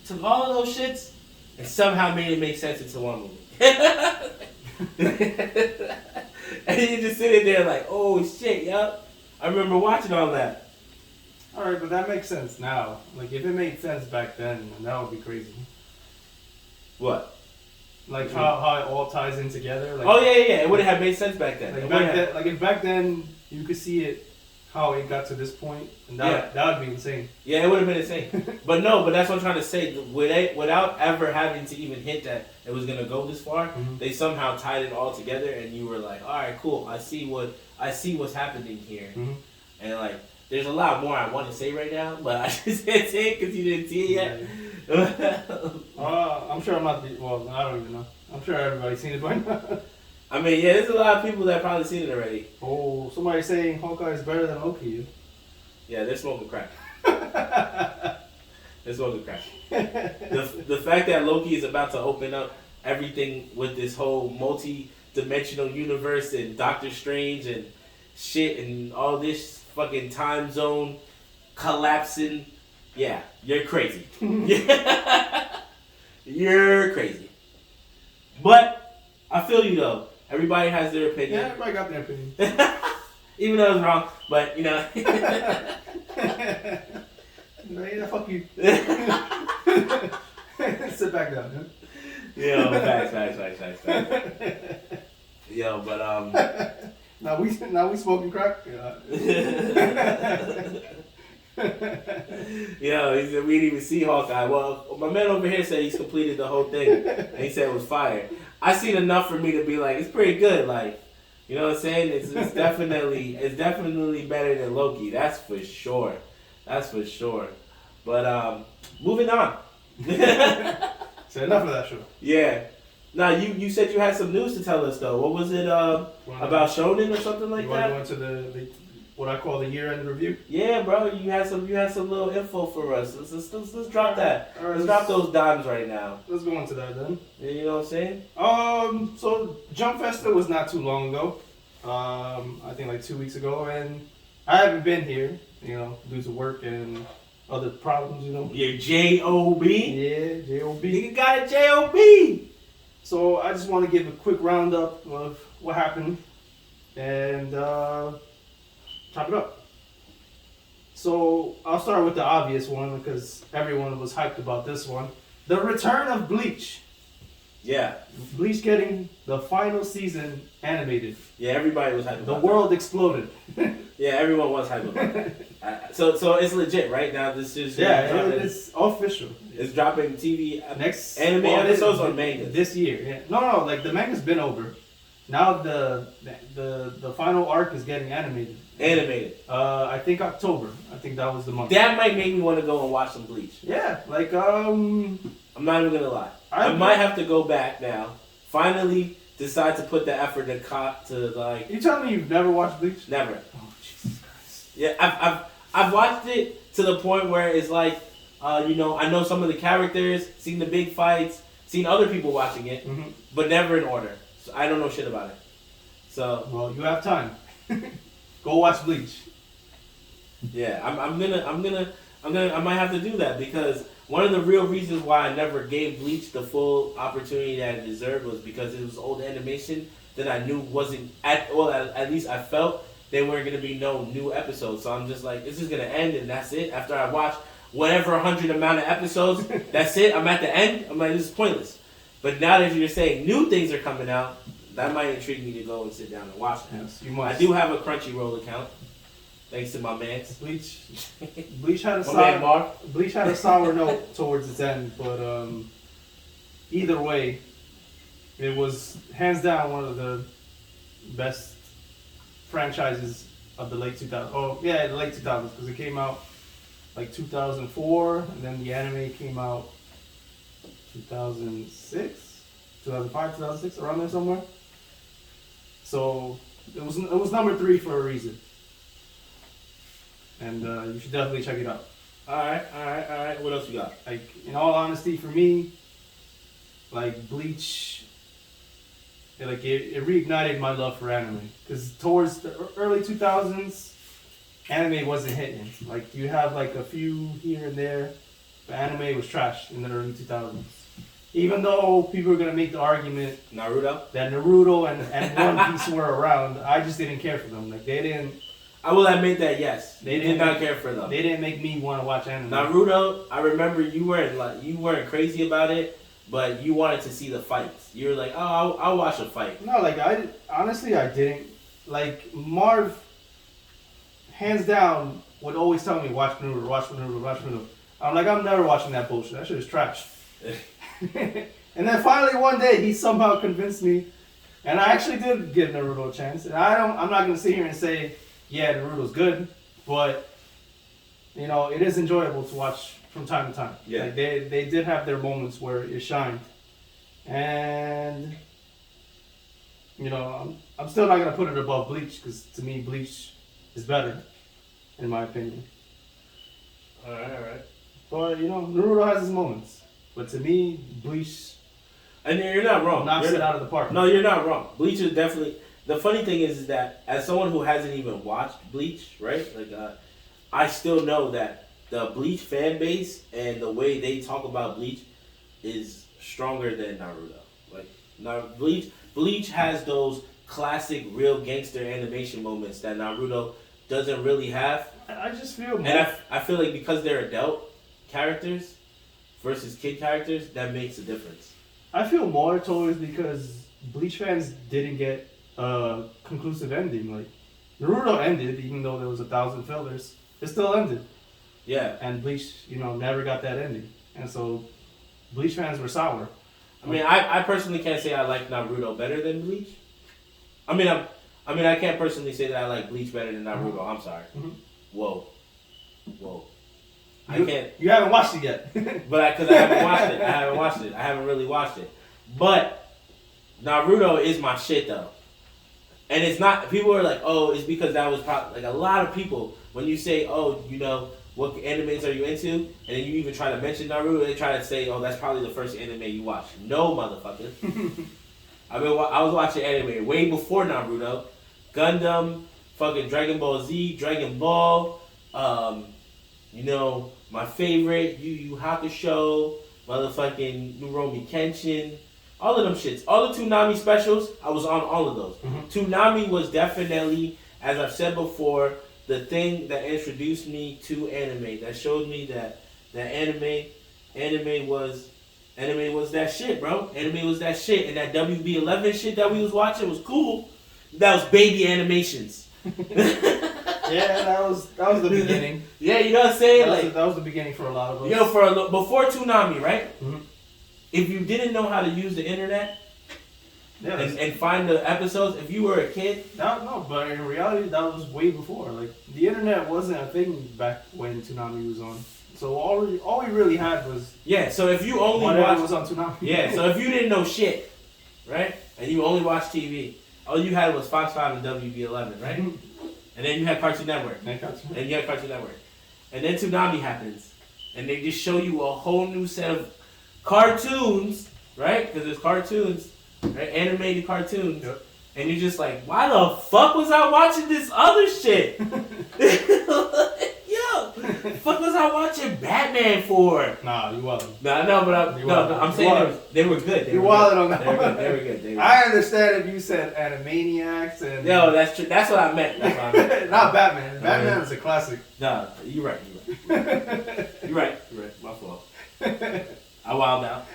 Took all of those shits and somehow made it make sense into one movie. And you just sitting there like, oh shit, yo. I remember watching all that. Alright, but that makes sense now. Like, if it made sense back then, that would be crazy. What? Like, how it all ties in together. Like, oh, yeah. It wouldn't have made sense back then. If back then you could see it, how it got to this point, and that would be insane. Yeah, it would have been insane. But that's what I'm trying to say. Without ever having to even hint that it was gonna go this far, mm-hmm. They somehow tied it all together, and you were like, all right, cool. I see what's happening here, mm-hmm. And like, there's a lot more I want to say right now, but I just can't say it because you didn't see it yet. I'm sure I'm not. Well, I don't even know. I'm sure everybody's seen it by now. I mean, yeah, there's a lot of people that probably seen it already. Oh, somebody's saying Hawkeye is better than Loki. Yeah, they're smoking crack. They're smoking crack. The fact that Loki is about to open up everything with this whole multi-dimensional universe and Doctor Strange and shit and all this fucking time zone collapsing. Yeah, you're crazy. You're crazy. But I feel you though. Everybody has their opinion. Yeah, everybody got their opinion. Even though it's wrong, but you know. Yeah, fuck you. Sit back down, man. Yo, facts. Yo, but Now we smoking crack. Yeah. Yo, he said we didn't even see Hawkeye. Well, my man over here said he's completed the whole thing, and he said it was fire. I seen enough for me to be like, it's pretty good. Like, you know what I'm saying? It's definitely better than Loki. That's for sure. But moving on. So enough of that show. Yeah. Now you said you had some news to tell us though. What was it about Shonen or something like that? You want to go into the what I call the year-end review? Yeah, bro. You had some little info for us. Let's drop that. All right, let's drop those dimes right now. Let's go into that then. You know what I'm saying? So Jump Festa was not too long ago. I think like 2 weeks ago, and I haven't been here, you know, due to work and other problems, you know. Your J-O-B? Yeah, J-O-B. Nigga got a J-O-B! So I just want to give a quick roundup of what happened and chop it up. So I'll start with the obvious one because everyone was hyped about this one. The return of Bleach. Yeah. Bleach getting the final season animated. Yeah, everybody was hyped about that. The world exploded. Yeah, everyone was hyped about that. So it's legit, right? Now this is... Yeah, it's official. It's dropping TV... Next... Anime episodes or manga? This year, yeah. No, like the manga's been over. Now the final arc is getting animated. I think October. I think that was the month. That might make me want to go and watch some Bleach. Yeah, like I'm not even gonna lie. I might have to go back now. Finally, decide to put the effort to like. You telling me you've never watched Bleach? Never. Oh Jesus Christ. Yeah, I've watched it to the point where it's like, you know, I know some of the characters, seen the big fights, seen other people watching it, mm-hmm. but never in order. So I don't know shit about it. So well, you have time. Go watch Bleach. yeah, I might have to do that because one of the real reasons why I never gave Bleach the full opportunity that it deserved was because it was old animation that I knew wasn't at least I felt there weren't gonna be no new episodes. So I'm just like, this is gonna end and that's it. After I watch whatever 100 amount of episodes, that's it. I'm at the end. I'm like, this is pointless. But now that you're saying new things are coming out, that might intrigue me to go and sit down and watch them. Yes, you must. I do have a Crunchyroll account, thanks to my man. Bleach had a sour note towards its end, but either way, it was hands down one of the best franchises of the late 2000s. Oh yeah, the late 2000s because it came out like 2004, and then the anime came out 2006, 2005, 2006, around there somewhere. So it was number 3 for a reason, and you should definitely check it out. All right. What else you got? Like in all honesty, for me, like Bleach, it reignited my love for anime because towards the early 2000s, anime wasn't hitting. Like you have like a few here and there, but anime was trash in the early 2000s. Even though people were gonna make the argument Naruto that Naruto and One Piece were around, I just didn't care for them. Like they didn't. I will admit that yes, They did not care for them. They didn't make me want to watch anime. Naruto, I remember you weren't crazy about it, but you wanted to see the fights. You were like, oh, I'll watch a fight. No, like I didn't. Like Marv, hands down, would always tell me watch Naruto. I'm like, I'm never watching that bullshit. That shit is trash. And then finally one day he somehow convinced me, and I actually did give Naruto a chance. And I'm not gonna sit here and say, yeah, Naruto's good, but you know it is enjoyable to watch from time to time. Yeah, like, they did have their moments where it shined, and you know I'm still not gonna put it above Bleach because to me Bleach is better, in my opinion. All right. But you know Naruto has his moments. But to me, Bleach, and you're not wrong. Knocks it out of the park. No, you're not wrong. Bleach is definitely. The funny thing is that as someone who hasn't even watched Bleach, right? Like, I still know that the Bleach fan base and the way they talk about Bleach is stronger than Naruto. Like, Bleach has those classic real gangster animation moments that Naruto doesn't really have. I just feel. And I feel like because they're adult characters versus kid characters, that makes a difference. I feel more towards because Bleach fans didn't get a conclusive ending. Like Naruto ended, even though there was 1,000 fillers, it still ended. Yeah. And Bleach, never got that ending, and so Bleach fans were sour. I mean, I personally can't say I like Naruto better than Bleach. I can't personally say that I like Bleach better than Naruto. Mm-hmm. I'm sorry. Mm-hmm. Whoa. I can't. You haven't watched it yet. But because I haven't watched it. I haven't really watched it. But Naruto is my shit though. And it's not. People are like, oh, it's because that was probably like a lot of people. When you say, oh, what animes are you into, and then you even try to mention Naruto, they try to say, oh, that's probably the first anime you watched. No, motherfucker. I was watching anime way before Naruto. Gundam, fucking Dragon Ball Z, Dragon Ball, my favorite, Yu Yu Hakusho, motherfucking Rurouni Kenshin, all of them shits. All the Toonami specials, I was on all of those. Mm-hmm. Toonami was definitely, as I've said before, the thing that introduced me to anime, that showed me that anime was that shit, bro. Anime was that shit, and that WB11 shit that we was watching was cool. That was baby animations. Yeah, that was the beginning. Yeah, you know what I'm saying? That was the beginning for a lot of us. Before Toonami, right? Mm-hmm. If you didn't know how to use the internet and find the episodes, if you were a kid... But in reality, that was way before. Like, the internet wasn't a thing back when Toonami was on. So all we really had was... Yeah, so if you only watched... was on Toonami. Yeah, so if you didn't know shit, right? And you only watched TV, all you had was Fox 5 and WB11, right? Mm-hmm. And then you had Cartoon Network. And you had Cartoon Network. And then Toonami happens. And they just show you a whole new set of cartoons, right? Because there's cartoons right? Animated cartoons. Yep. And you're just like, why the fuck was I watching this other shit? Yo, fuck was I watching Batman for? Nah, you wasn't. No, but I'm saying they were good. You wasn't on that. They were good. I understand if you said Animaniacs and. Yo, that's true. That's what I meant. Not Batman. Batman is a classic. No, you're right. You're right. My fault. I wild out.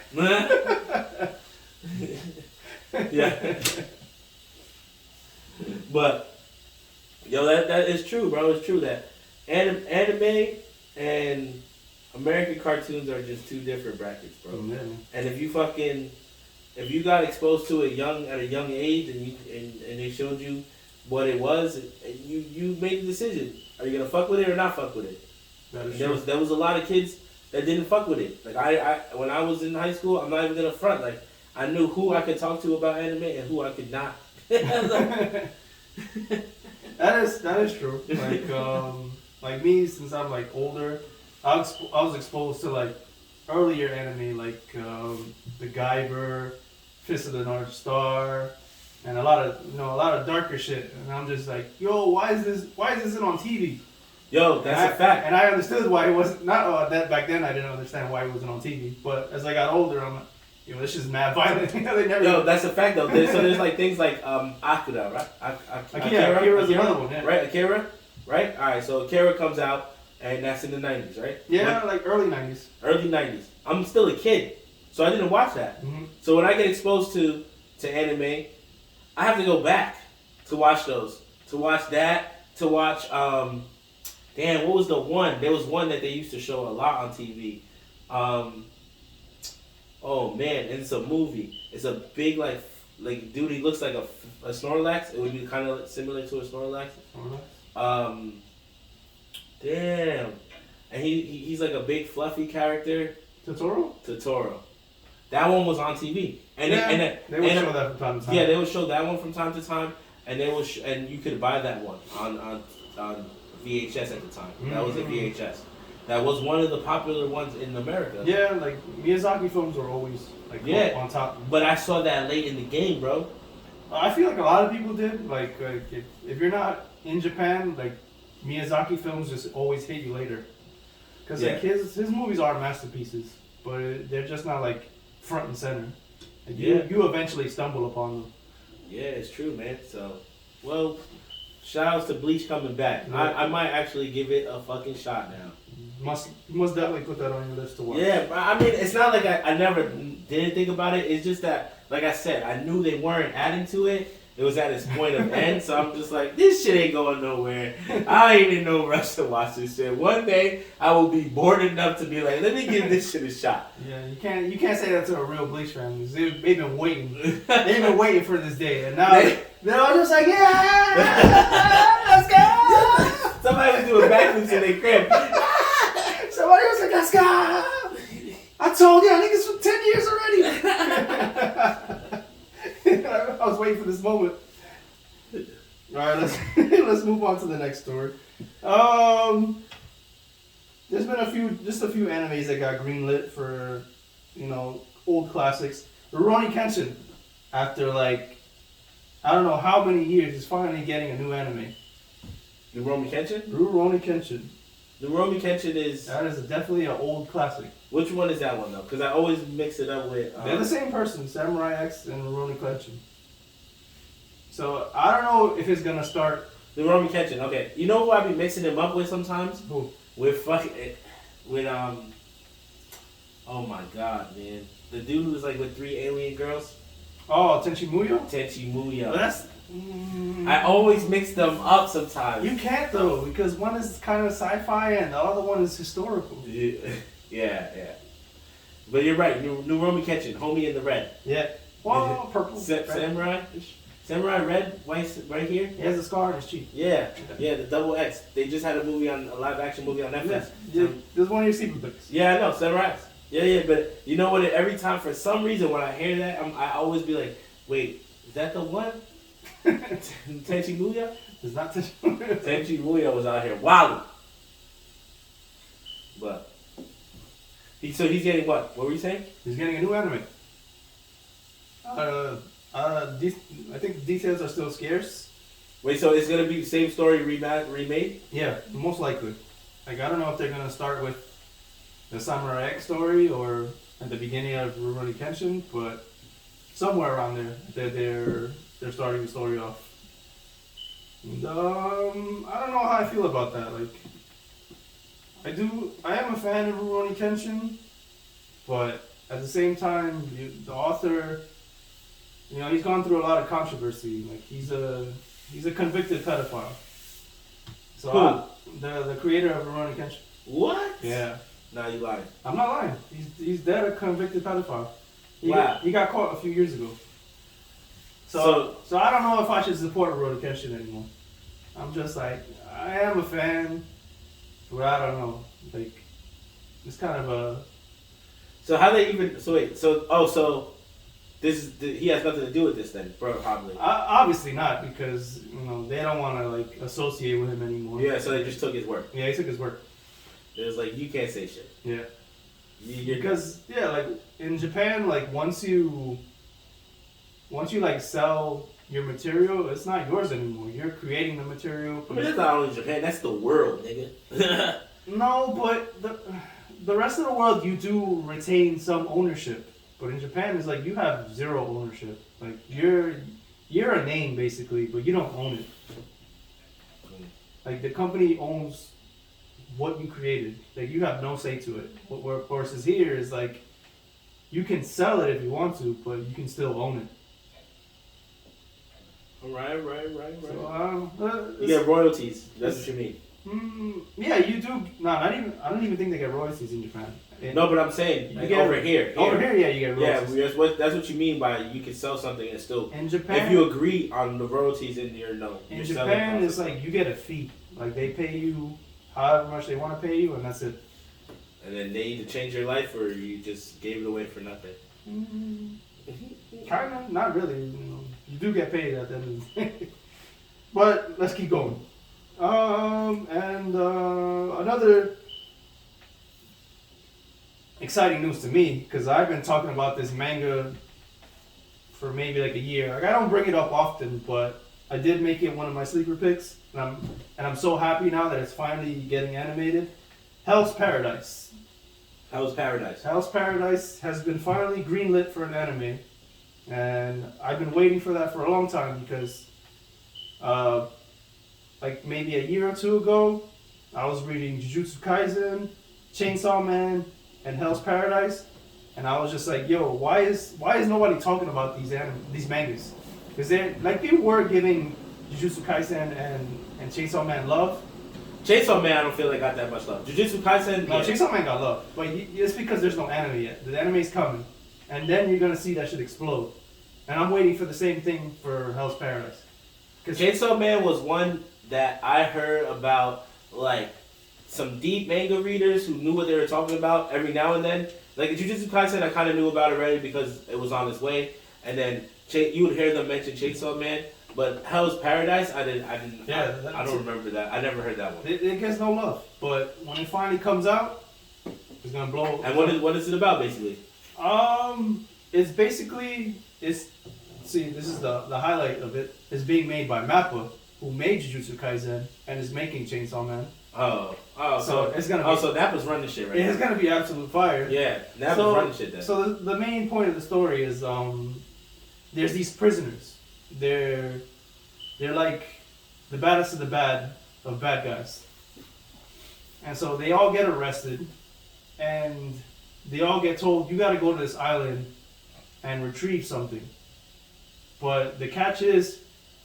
Yeah. But yo, that is true, bro. It's true that anime and American cartoons are just two different brackets, bro. Yeah. And if you got exposed to it at a young age, and they showed you what it was, and you made the decision: are you gonna fuck with it or not fuck with it? That is there true. was a lot of kids that didn't fuck with it. Like I when I was in high school, I'm not even gonna front. Like I knew who I could talk to about anime and who I could not. That is true. Like me, since I'm like older, I was exposed to like earlier anime like the Guyver, Fist of the North Star, and a lot of darker shit. And I'm just like, yo, why is this on TV? Yo, that's a fact. And I understood why it wasn't not that back then. I didn't understand why it wasn't on TV. But as I got older, I'm like, yo, this is mad violent. They never. Yo, that's a fact though. There's like things like Akira, right? Akira's another one, yeah. Right, Akira, right? All right, so Akira comes out, and that's in the 90s, right? Yeah, like early 90s. Early 90s. I'm still a kid, so I didn't watch that. Mm-hmm. So when I get exposed to anime, I have to go back to watch those, to watch that, to watch damn, what was the one? There was one that they used to show a lot on TV. Oh man, and it's a movie. It's a big like dude. He looks like a Snorlax. It would be kind of similar to a Snorlax. Damn, and he's like a big fluffy character. Totoro. That one was on TV, and they would show that from time to time. Yeah, they would show that one from time to time, and they will and you could buy that one on VHS at the time. That was a VHS. That was one of the popular ones in America. Yeah, like Miyazaki films were always like on top. But I saw that late in the game, bro. I feel like a lot of people did. Like if you're not in Japan, like Miyazaki films just always hit you later. Because like his movies are masterpieces, but they're just not like front and center. Like, you eventually stumble upon them. Yeah, it's true, man. So, well, shout outs to Bleach coming back. Yeah. I might actually give it a fucking shot now. You must definitely put that on your list to watch. Yeah, but I mean, it's not like I never didn't think about it. It's just that, like I said, I knew they weren't adding to it. It was at its point of end, so I'm just like, this shit ain't going nowhere. I ain't in no rush to watch this shit. One day, I will be bored enough to be like, let me give this shit a shot. Yeah, you can't say that to a real Bleach fan. They've been waiting. They've been waiting for this day, and now they're all just like, yeah, let's go. Somebody was doing backflips in their crib. Somebody was like, let's go. I told you, I think it's for 10 years already. I was waiting for this moment. Alright, let's move on to the next story. There's been a few animes that got greenlit for, old classics. Rurouni Kenshin, after like, I don't know how many years, is finally getting a new anime. Rurouni Kenshin? Rurouni Kenshin. Rurouni Kenshin is... That is definitely an old classic. Which one is that one, though? Because I always mix it up with... They're the same person, Samurai X and Rurouni Kenshin. So, I don't know if it's going to start... Rurouni Kenshin, okay. You know who I be mixing them up with sometimes? Who? With fucking... Oh my god, man. The dude who's like with 3 alien girls. Oh, Tenchi Muyo? Tenchi Muyo. Well, that's... I always mix them up sometimes. You can't though, because one is kind of sci-fi and the other one is historical. Yeah. But you're right. Rurouni Kenshin, homie in the red. Yeah. Well, purple. Samurai red, white right here. He has a scar on his cheek. Yeah, the double X. They just had a live action movie on Netflix. Yeah. There's one of your secret books. Yeah, I know, Samurai X. Yeah, but you know what? Every time, for some reason, when I hear that, I always be like, wait, is that the one? Tenchi Muyo? It's not Tenchi Muyo. Tenchi Muyo was out here wilding. But he's getting what? What were you saying? He's getting a new anime. I think the details are still scarce. Wait, so it's gonna be the same story remade? Yeah, most likely. Like I don't know if they're gonna start with the Samurai X story or at the beginning of Rurouni Kenshin, but somewhere around there, they're starting the story off. And, I don't know how I feel about that. Like, I am a fan of Rurouni Kenshin, but at the same time, the author, he's gone through a lot of controversy. Like, he's a convicted pedophile. So the creator of Rurouni Kenshin. What? Yeah. Nah, you lying. I'm not lying. He's dead a convicted pedophile. Wow. He got caught a few years ago. So I don't know if I should support Rurouni Kenshin anymore. I'm just like, I am a fan, but I don't know. Like, it's kind of a... So how they even... So wait, so he has nothing to do with this then, probably. Obviously not, because, they don't want to, like, associate with him anymore. Yeah, so they just took his work. Yeah, he took his work. It was like, you can't say shit. Yeah. Because, like, in Japan, like, once you like, sell your material, it's not yours anymore. You're creating the material. I mean, that's not only Japan, that's the world, nigga. No, but the rest of the world, you do retain some ownership. But in Japan, it's like, you have zero ownership. Like, you're a name, basically, but you don't own it. Like, the company owns what you created. Like, you have no say to it. What versus here is like, you can sell it if you want to, but you can still own it. Right. So, you get royalties. That's what you mean. Yeah, you do. No, I don't even think they get royalties in Japan. No, but I'm saying like, over here. Over here, yeah, you get royalties. Yeah, that's what you mean by you can sell something and still. In Japan, if you agree on the royalties in your In Japan, it's like you get a fee. Like they pay you however much they want to pay you, and that's it. And then they either change your life or you just gave it away for nothing. Kind of, not really. You do get paid at the end of the day. But let's keep going. Another exciting news to me, because I've been talking about this manga for maybe like a year. Like I don't bring it up often, but I did make it one of my sleeper picks, and I'm so happy now that it's finally getting animated. Hell's Paradise. Hell's Paradise. Hell's Paradise has been finally greenlit for an anime, and I've been waiting for that for a long time because, like maybe a year or two ago, I was reading Jujutsu Kaisen, Chainsaw Man, and Hell's Paradise, and I was just like, yo, why is nobody talking about these mangas? Because people were giving Jujutsu Kaisen and Chainsaw Man love. Chainsaw Man, I don't feel like got that much love. Jujutsu Kaisen, no, Chainsaw Man got love, but it's because there's no anime yet. The anime's coming, and then you're gonna see that shit explode. And I'm waiting for the same thing for Hell's Paradise. Chainsaw Man was one that I heard about, like some deep manga readers who knew what they were talking about every now and then. Like Jujutsu Kaisen, I kind of knew about already because it was on its way, and then you would hear them mention Chainsaw Man. But Hell's Paradise, I didn't. Yeah, I don't remember that. I never heard that one. It gets no love, but when it finally comes out, it's gonna blow. And what is it about, basically? It's basically this is the highlight of it. It's being made by Mappa, who made Jujutsu Kaisen and is making Chainsaw Man. So it's gonna. So Nappa's running shit right now. It's gonna be absolute fire. Yeah, Nappa's running shit then. So the main point of the story is there's these prisoners. They're like the baddest of the bad of bad guys. And so they all get arrested and they all get told, you gotta go to this island and retrieve something. But the catch is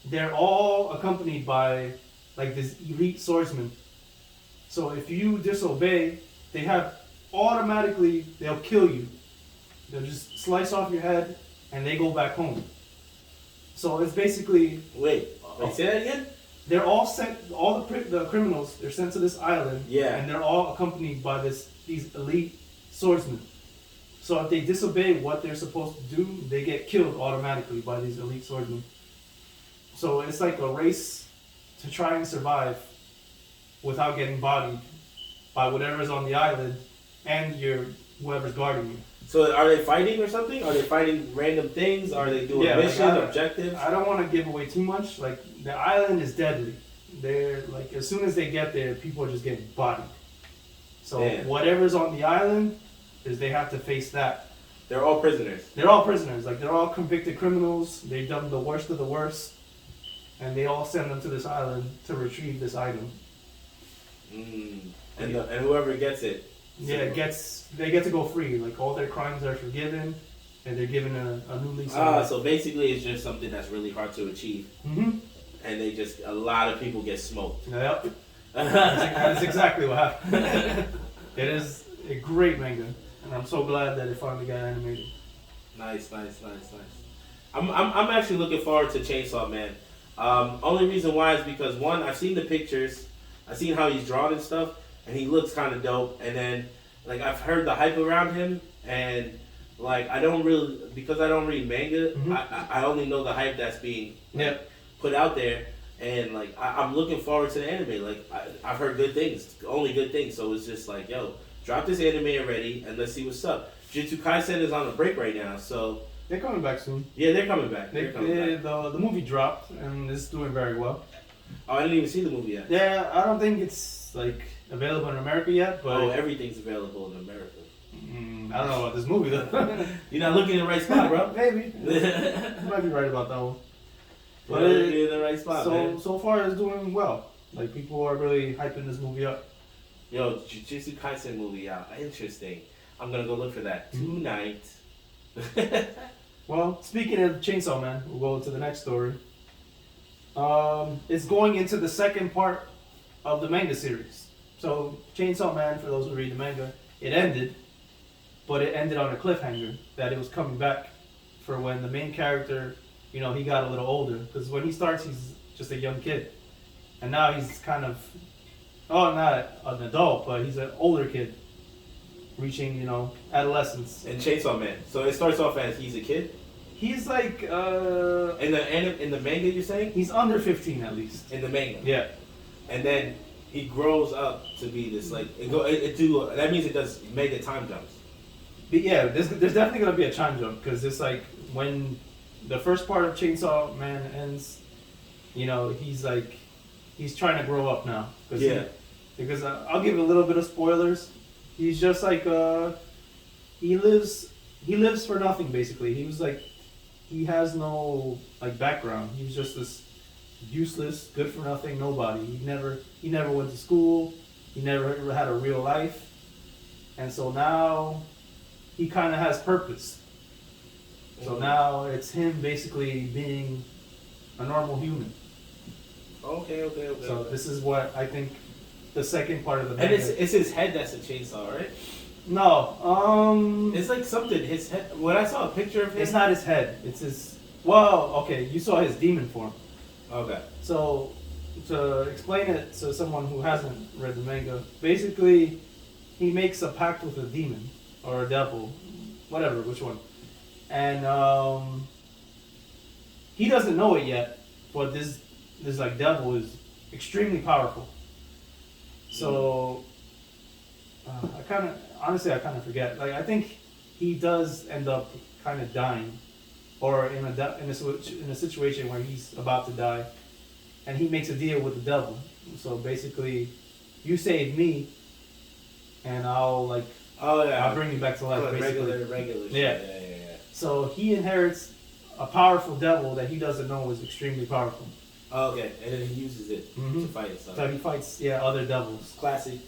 they're all accompanied by like this elite swordsman. So if you disobey, they'll kill you. They'll just slice off your head and they go back home. So it's basically... Wait, say that again? They're all sent, the criminals, they're sent to this island. Yeah. And they're all accompanied by these elite swordsmen. So if they disobey what they're supposed to do, they get killed automatically by these elite swordsmen. So it's like a race to try and survive without getting bodied by whatever's on the island and whoever's guarding you. So are they fighting or something? Are they fighting random things? Are they doing missions, objectives? I don't want to give away too much. Like, the island is deadly. They're like, as soon as they get there, people are just getting bodied. So whatever's on the island is they have to face that. They're all prisoners. They're all prisoners. Like, they're all convicted criminals. They've done the worst of the worst, and they all send them to this island to retrieve this item. And whoever gets it. Yeah, they get to go free. Like, all their crimes are forgiven, and they're given a new lease. So basically it's just something that's really hard to achieve. Mm-hmm. And a lot of people get smoked. Yep. That's exactly what happened. It is a great manga, and I'm so glad that it finally got animated. Nice. I'm actually looking forward to Chainsaw Man. Only reason why is because, one, I've seen the pictures, I've seen how he's drawn and stuff, and he looks kind of dope. And then, like, I've heard the hype around him, and like, because I don't read manga, I only know the hype that's being put out there. And like, I'm looking forward to the anime. Like, I've heard good things, only good things. So it's just like, yo, drop this anime already, and let's see what's up. Jujutsu Kaisen is on a break right now, so they're coming back soon. Yeah, they're coming back. The movie dropped, and it's doing very well. Oh, I didn't even see the movie yet. Yeah, I don't think it's like available in America yet, but everything's available in America. I don't know about this movie though. You're not looking in the right spot, bro. Maybe. You might be right about that one. But in the right spot, man. So far it's doing well. Like, people are really hyping this movie up. Yo, Jujutsu Kaisen movie out. Interesting. I'm gonna go look for that tonight. Well, speaking of Chainsaw Man, we'll go to the next story. It's going into the second part of the manga series. So Chainsaw Man, for those who read the manga, it ended, but it ended on a cliffhanger that it was coming back for when the main character, he got a little older. Because when he starts, he's just a young kid. And now he's kind of, not an adult, but he's an older kid. Reaching, adolescence. And Chainsaw Man. So it starts off as he's a kid? He's like, in the manga, you're saying? He's under 15 at least. In the manga? Yeah. And then he grows up to be this, like, that means it does mega time jumps. But yeah, there's definitely going to be a time jump, because it's like, when the first part of Chainsaw Man ends, he's trying to grow up now. Because I'll give a little bit of spoilers. He's just like, he lives for nothing, basically. He was like, he has no, like, background. He was just this useless, good for nothing nobody. He never went to school. He never had a real life. And so now he kind of has purpose. So now it's him basically being a normal human. Okay. So this is what I think the second part of the manga. And it's his head that's a chainsaw, right? No. It's like something, his head. When I saw a picture of him. It's not his head. It's his. Well, okay, you saw his demon form. Okay. So, to explain it to someone who hasn't read the manga, basically, he makes a pact with a demon or a devil, whatever, which one. And he doesn't know it yet, but this like devil is extremely powerful. So I kind of forget. Like, I think he does end up kind of dying, or in a situation where he's about to die, and he makes a deal with the devil. So basically, you save me, and I'll bring you back to life. Basically, regular. Yeah. So he inherits a powerful devil that he doesn't know is extremely powerful. Oh, okay, and then he uses it to fight stuff. So he fights, other devils. Classic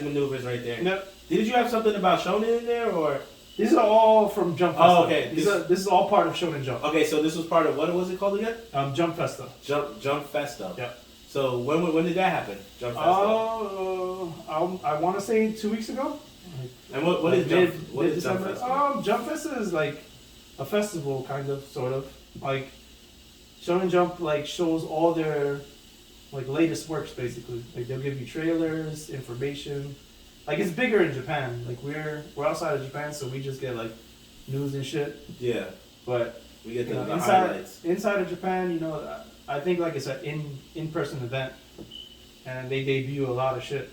maneuvers right there. Yep. Did you have something about Shonen in there, or? These are all from Jump Festa. Oh, okay. This is all part of Shonen Jump. Okay, so this was part of, what was it called again? Jump Festa. Jump Festa. Yeah. So when did that happen? Jump Festa. I want to say 2 weeks ago. And what is Jump Festa? Jump Festa is like a festival, kind of, sort of. Like, Shonen Jump shows all their latest works, basically. Like, they'll give you trailers, information. Like, it's bigger in Japan. Like, we're outside of Japan, so we just get news and shit. Yeah. But we get the highlights. Inside of Japan, I think it's an in-person event, and they debut a lot of shit,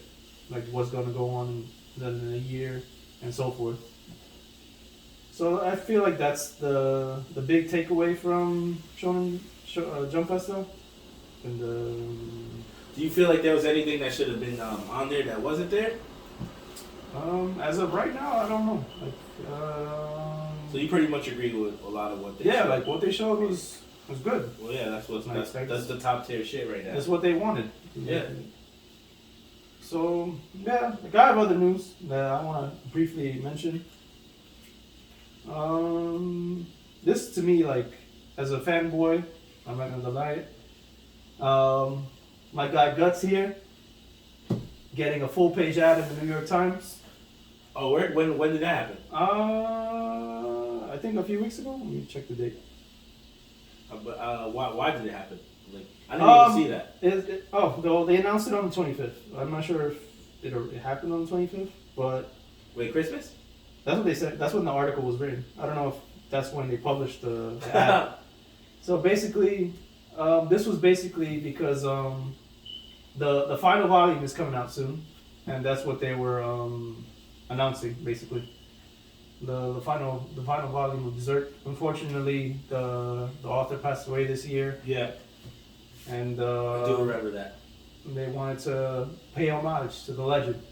like what's gonna go on in a year, and so forth. So I feel like that's the big takeaway from Jump Festa. And Do you feel like there was anything that should have been on there that wasn't there? as of right now, I don't know. Like, So you pretty much agree with a lot of what they yeah, showed? like what they showed was good. Well, yeah, that's Nice. that's the top tier shit right now. That's what they wanted. Yeah. So yeah, like I have other news that I want to briefly mention. This to me, like as a fanboy, I'm not gonna deny it. My guy Guts here, getting a full page ad in the New York Times. Oh, when did that happen? I think a few weeks ago. Let me check the date. Why did it happen? Like I didn't even see that. They announced it on the 25th. I'm not sure if it happened on the 25th, but Wait, Christmas? that's what they said. That's when the article was written. I don't know if that's when they published the ad. So basically, this was basically because the final volume is coming out soon, and that's what they were announcing basically. The final volume of Berserk. Unfortunately, the author passed away this year, Yeah, and I do remember that. they wanted to pay homage to the legend.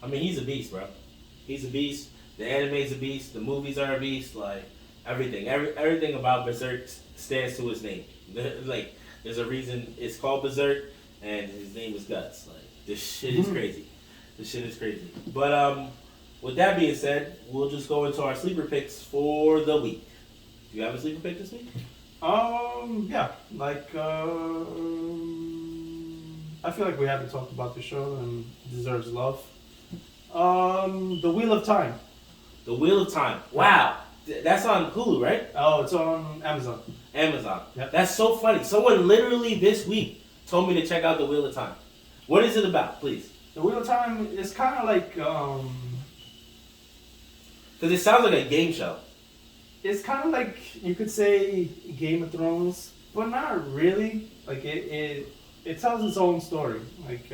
I mean, he's a beast, bro. He's a beast. The anime's a beast. The movies are a beast. Like everything, everything about Berserk stands to his name. Like there's a reason it's called Berserk, and his name is Guts. Like this shit is crazy. This shit is crazy. But with that being said, we'll just go into our sleeper picks for the week. Do you have a sleeper pick this week? Yeah, like I feel like we haven't talked about the show and it deserves love. The Wheel of Time. The Wheel of Time. Wow. That's on Hulu, right? Oh, it's on Amazon. Amazon. Yep. That's so funny. Someone literally this week told me to check out The Wheel of Time. What is it about, please? The Wheel of Time is kind of like Because it sounds like a game show. it's kind of like you could say Game of Thrones, but not really. Like it tells its own story. Like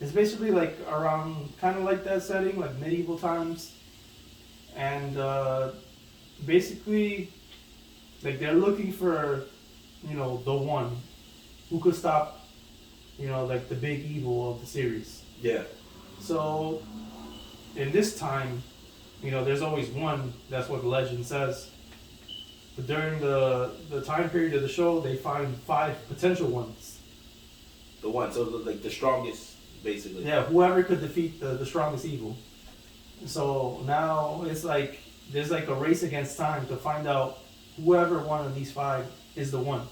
it's basically like around kind of like that setting, like medieval times, and basically like they're looking for the one who could stop like the big evil of the series. Yeah. So in this time, there's always one. That's what the legend says. But during the time period of the show, they find 5 potential ones. The one, so like the strongest, basically. Yeah, whoever could defeat the strongest evil. So now it's like there's like a race against time to find out whoever one of these 5 is the one.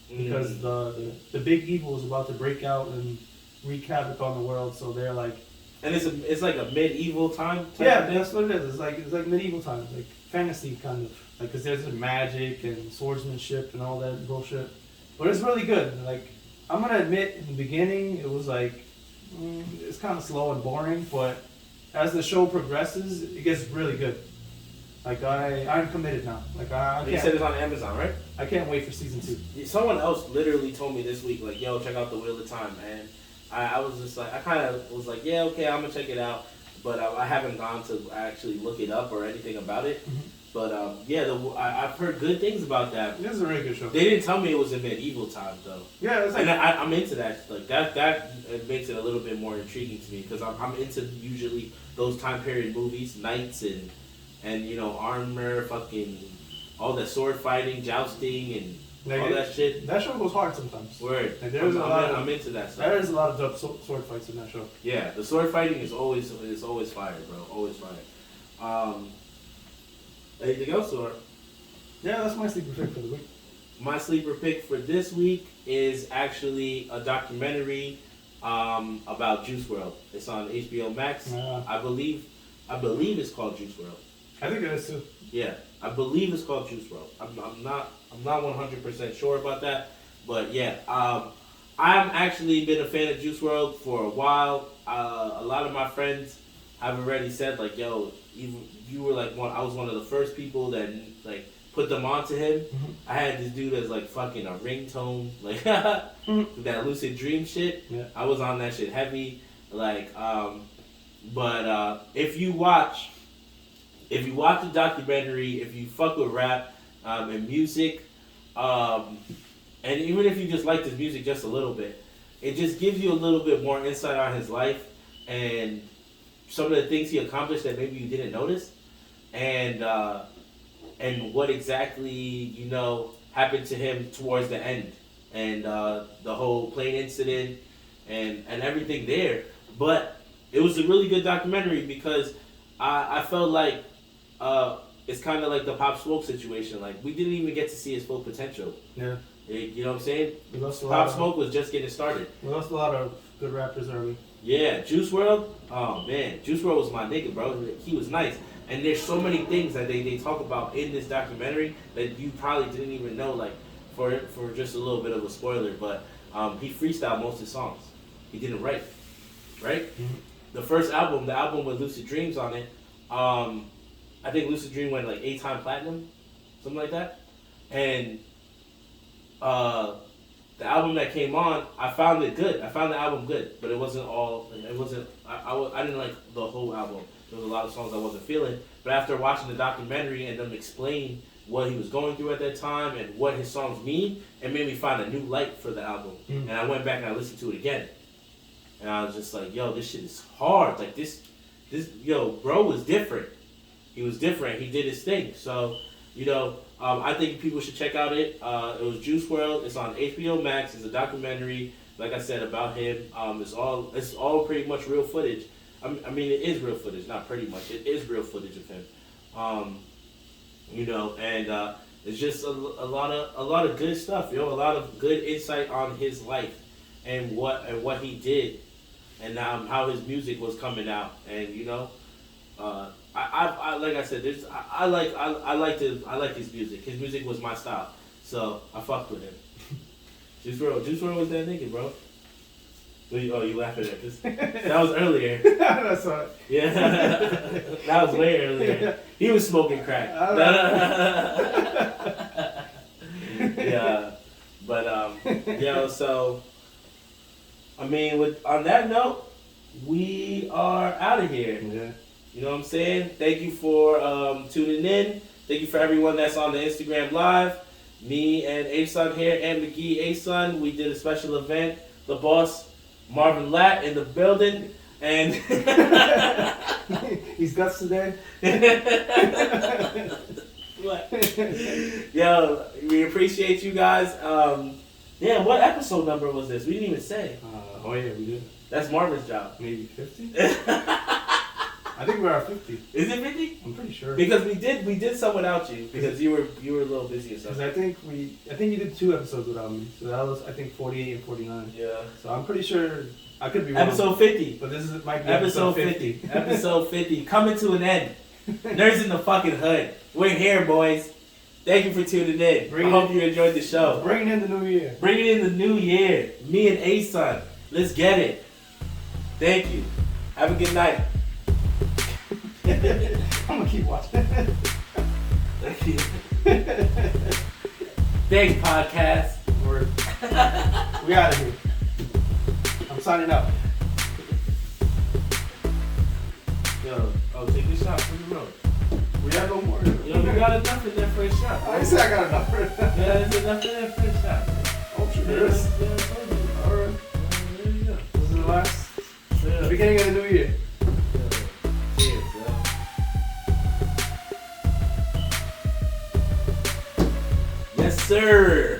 Because the big evil is about to break out and wreak havoc on the world. So they're like. And it's like a medieval time. Yeah, that's what it is. It's like medieval times, like fantasy kind of, like because there's magic and swordsmanship and all that bullshit. But it's really good. Like I'm gonna admit, in the beginning it was like it's kind of slow and boring, but as the show progresses, it gets really good. Like I'm committed now. Like I You can't. said it's on Amazon, right? I can't wait for season 2. Someone else literally told me this week, like, yo, check out The Wheel of Time, and I was just like, I kind of was like, yeah, okay, I'm gonna check it out, but I haven't gone to actually look it up or anything about it. Mm-hmm. But yeah, I've heard good things about that. This is a really good show. They didn't tell me it was in medieval times though. Yeah, it's like And I'm into that. Like that it makes it a little bit more intriguing to me because I'm into usually those time period movies, knights and armor, fucking all that sword fighting, jousting, and like all that shit. That show goes hard sometimes. Word. Like, there's I'm into that stuff. There is a lot of dope sword fights in that show. Yeah, the sword fighting is always fire, bro. Always fire. Anything else or? Yeah, that's my sleeper pick for the week. My sleeper pick for this week is actually a documentary about Juice WRLD. It's on HBO Max. I believe it's called Juice WRLD. I think it is too. Yeah, I believe it's called Juice WRLD. I'm not 100% sure about that, but yeah, I've actually been a fan of Juice WRLD for a while. A lot of my friends have already said like, yo, you were like I was one of the first people that like put them onto him. Mm-hmm. I had this dude as like fucking a ringtone, like that lucid dream shit. Yeah. I was on that shit heavy, like But if you watch the documentary, if you fuck with rap and music, and even if you just like his music just a little bit, it just gives you a little bit more insight on his life and some of the things he accomplished that maybe you didn't notice, and what exactly happened to him towards the end, and the whole plane incident and everything there. But it was a really good documentary because I felt like it's kind of like the Pop Smoke situation. Like, we didn't even get to see his full potential. Yeah. You know what I'm saying? Pop Smoke was just getting started. We lost a lot of good rappers early. Yeah, Juice WRLD. Oh man, Juice WRLD was my nigga, bro. He was nice. And there's so many things that they talk about in this documentary that you probably didn't even know. Like, for just a little bit of a spoiler, but he freestyled most of his songs. He didn't write, right? Mm-hmm. The first album, the album with Lucid Dreams on it, I think Lucid Dream went like 8-time platinum, something like that. And the album that came on, I found it good. I found the album good, but it wasn't all. It wasn't. I didn't like the whole album. There was a lot of songs I wasn't feeling. But after watching the documentary and them explain what he was going through at that time and what his songs mean, it made me find a new light for the album. And I went back and I listened to it again, and I was just like, yo, this shit is hard. Like this, bro was different. He was different. He did his thing. So, I think people should check out it. It was Juice WRLD. It's on HBO Max. It's a documentary, like I said, about him. It's all pretty much real footage. I mean, it is real footage, not pretty much. It is real footage of him. And it's just a lot of good stuff. A lot of good insight on his life and what he did, and how his music was coming out. And I like I said, I like his music. His music was my style, so I fucked with him. Juice WRLD was that nigga, bro. Oh, you laughing at this? That was earlier. I saw it. Yeah, that was way earlier. He was smoking crack. Yeah, but so I mean, on that note, we are out of here. Yeah. You know what I'm saying? Thank you for tuning in. Thank you for everyone that's on the Instagram Live. Me and A-Sun here, and McGee A-Sun. We did a special event. The boss, Marvin Latt, in the building. And he's guts today. What? Yo, we appreciate you guys. What episode number was this? We didn't even say. Oh yeah, we did. That's Marvin's job. Maybe 50? I think we're at 50. Is it 50? I'm pretty sure. Because we did some without you because you were a little busy or something. Because I think you did 2 episodes without me. So that was, I think, 48 and 49. Yeah. So I'm pretty sure, I could be wrong. Episode 50. But this might be episode 50. Episode 50. Coming to an end. Nerds in the fucking hood. We're here, boys. Thank you for tuning in. I hope you enjoyed the show. Bringing in the new year. Bringing in the new year. Me and A-Sun. Let's get it. Thank you. Have a good night. I'm gonna keep watching. Thank you. Thanks, podcast. We out of here. I'm signing out. Yo, take your shot from the road. We have no more. You got enough in there for a shot. I didn't say I got enough for it. Yeah, there's enough in there for a shot. Oh, sure there is. Yeah, I told you. Alright. There you go. This is the beginning of the new year. Cheers, yo. Yes, sir.